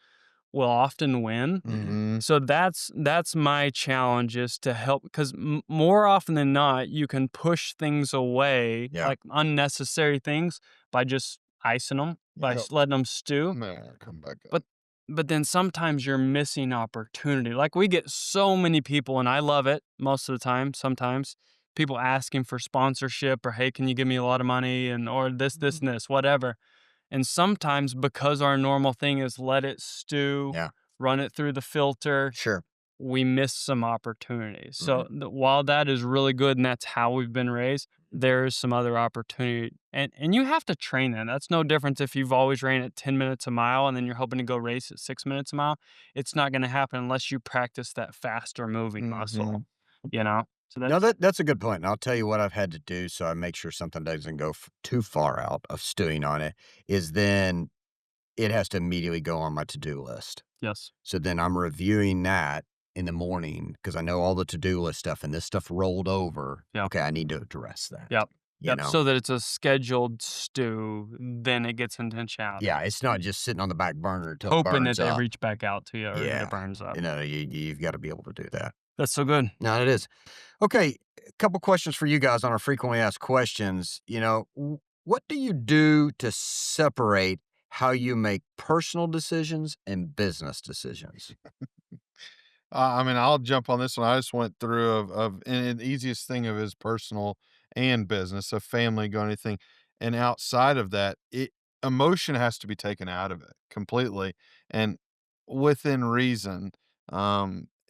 will often win. Mhm. mhm. So that's my challenge, is to help, because more often than not, you can push things away, Yeah. like unnecessary things, by just icing them, by Yep. letting them stew. Nah, come back up. But but then sometimes you're missing opportunity. Like, we get so many people, and I love it most of the time. Sometimes people asking for sponsorship or, "Hey, can you give me a lot of money?" and or this, and this, whatever. And sometimes, because our normal thing is let it stew, Yeah. run it through the filter, Sure. we miss some opportunities. Mhm. So while that is really good and that's how we've been raised, there is some other opportunity. And you have to train that. That's no difference if you've always ran at 10 minutes a mile and then you're hoping to go race at 6 minutes a mile. It's not going to happen unless you practice that faster moving muscle, Mhm. you know? So No, that's that's a good point, and I'll tell you what I've had to do so I make sure something doesn't go too far out of stewing on it, is then it has to immediately go on my to-do list. yes. So then I'm reviewing that in the morning because I know all the to-do list stuff and this stuff rolled over. Yeah. Okay, I need to address that. Yep. You Yep. know? So that it's a scheduled stew, then it gets intentionality. Yeah, it's not just sitting on the back burner until it Hoping burns that they up. reach back out to you or that Yeah. it burns up. You've got to be able to do that. That's so good. No, it is. Okay, a couple questions for you guys on our frequently asked questions. What do you do to separate how you make personal decisions and business decisions? I mean, I'll jump on this one. I just went through and the easiest thing of is personal and business, a family going anything, and outside of that, emotion has to be taken out of it completely, and within reason.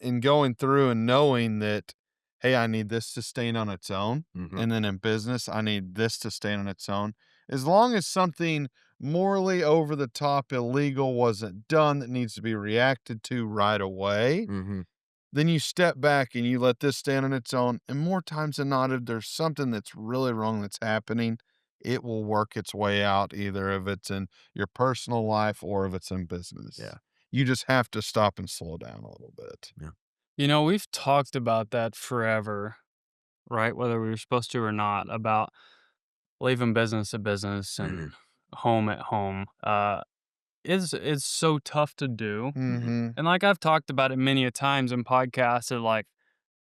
In going through and knowing that, hey, I need this to stand on its own, Mhm. and then in business, I need this to stand on its own. As long as something morally over the top illegal wasn't done that needs to be reacted to right away, Mhm. then you step back and you let this stand on its own. And more times than not, if there's something that's really wrong that's happening, it will work its way out, either if it's in your personal life or if it's in business. Yeah. You just have to stop and slow down a little bit. We've talked about that forever, right? Whether we were supposed to or not, about leaving business at business and home at home. It's so tough to do. Mm-hmm. And like I've talked about it many a times in podcasts that like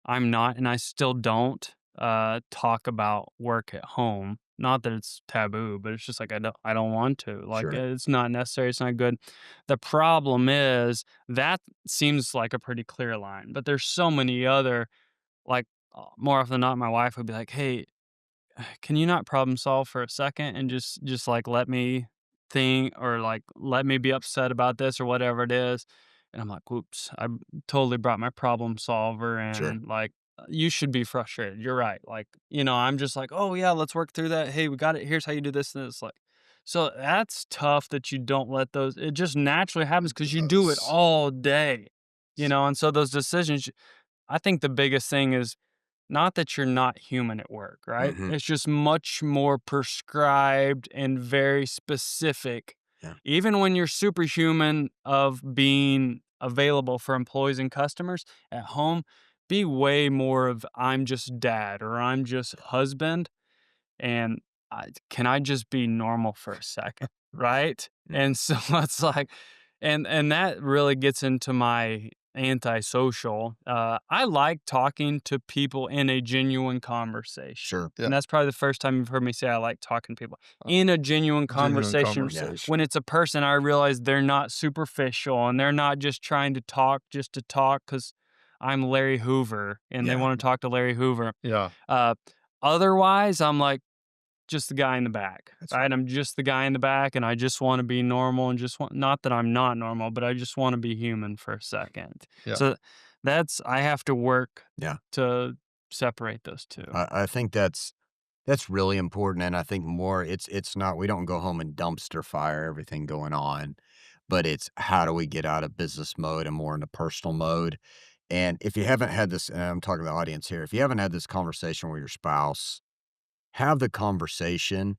I'm not and I still don't talk about work at home. Not that it's taboo, but it's just like I don't want to. Like Sure. it's not necessary, it's not good. The problem is that seems like a pretty clear line, but there's so many other like more often than not my wife would be like, "Hey, can you not problem solve for a second and just like let me think or like let me be upset about this or whatever it is?" And I'm like, "Whoops, I totally brought my problem solver Sure. and like you should be frustrated. You're right." Like, I'm just like, "Oh yeah, let's work through that. Hey, we got it. Here's how you do this." And it's like, so that's tough that you don't let those, it just naturally happens because you do it Yes. all day, and so those decisions, I think the biggest thing is not that you're not human at work, right? Mhm. It's just much more prescribed and very specific. Yeah. Even when you're superhuman of being available for employees and customers at home, be way more of I'm just dad or I'm just husband and can I just be normal for a second, right? Mm. And so it's like, and that really gets into my antisocial. I like talking to people in a genuine conversation. Sure. Yeah. And that's probably the first time you've heard me say I like talking to people in a genuine conversation. conversation. When it's a person, I realize they're not superficial and they're not just trying to talk just to talk because I'm Larry Hoover and they Yeah. want to talk to Larry Hoover. Yeah. Otherwise, I'm like just the guy in the back, That's right? I'm just the guy in the back, and I just want to be normal and just want, not that I'm not normal, but I just want to be human for a second. Yeah. So I have to work Yeah. to separate those two. I think that's really important, and I think more it's not we don't go home and dumpster fire everything going on, but it's how do we get out of business mode and more into personal mode. And if you haven't had this, and I'm talking to the audience here, if you haven't had this conversation with your spouse, have the conversation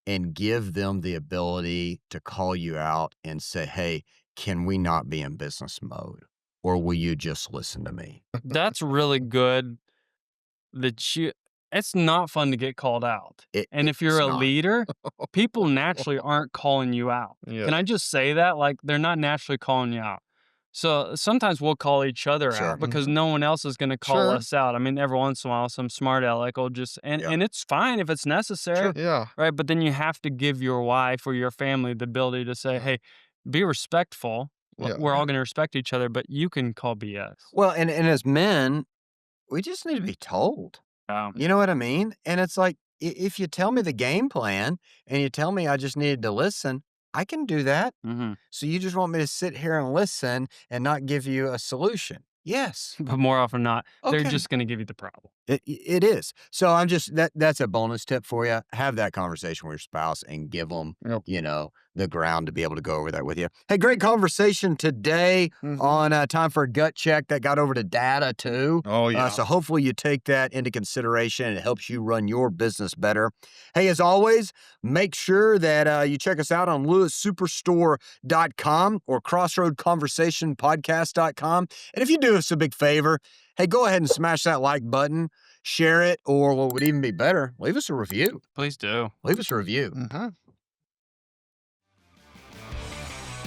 and give them the ability to call you out and say, "Hey, can we not be in business mode? Or will you just listen to me?" That's really good that it's not fun to get called out. And if you're It's a not. leader, people naturally aren't calling you out. Yeah. Can I just say that? Like they're not naturally calling you out. So sometimes we'll call each other Sure. out because no one else is going to call Sure. us out. I mean, every once in a while, some smart aleck will just, Yeah. and it's fine if it's necessary, Yeah. right? But then you have to give your wife or your family the ability to say, hey, be respectful. Yeah. We're all going to respect each other, but you can call BS. Well, and as men, we just need to be told. You know what I mean? And it's like, if you tell me the game plan and you tell me I just needed to listen, I can do that. Mm-hmm. So you just want me to sit here and listen and not give you a solution? Yes. But more often than not, they're Okay. just going to give you the problem. It is. So that's a bonus tip for you. Have that conversation with your spouse and give them, Yep. the ground to be able to go over that with you. Hey, great conversation today on time for a gut check that got over to data too. Oh, yeah. So hopefully you take that into consideration and it helps you run your business better. Hey, as always, make sure that you check us out on lewissuperstore.com or crossroadconversationpodcast.com. And if you do us a big favor, hey, go ahead and smash that like button, share it, or what would even be better, leave us a review. Please do. Leave us a review. Mm-hmm.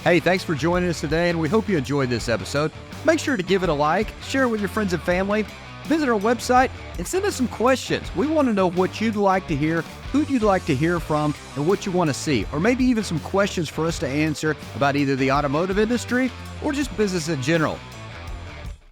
Hey, thanks for joining us today, and we hope you enjoyed this episode. Make sure to give it a like, share it with your friends and family, visit our website, and send us some questions. We want to know what you'd like to hear, who you'd like to hear from, and what you want to see, or maybe even some questions for us to answer about either the automotive industry or just business in general.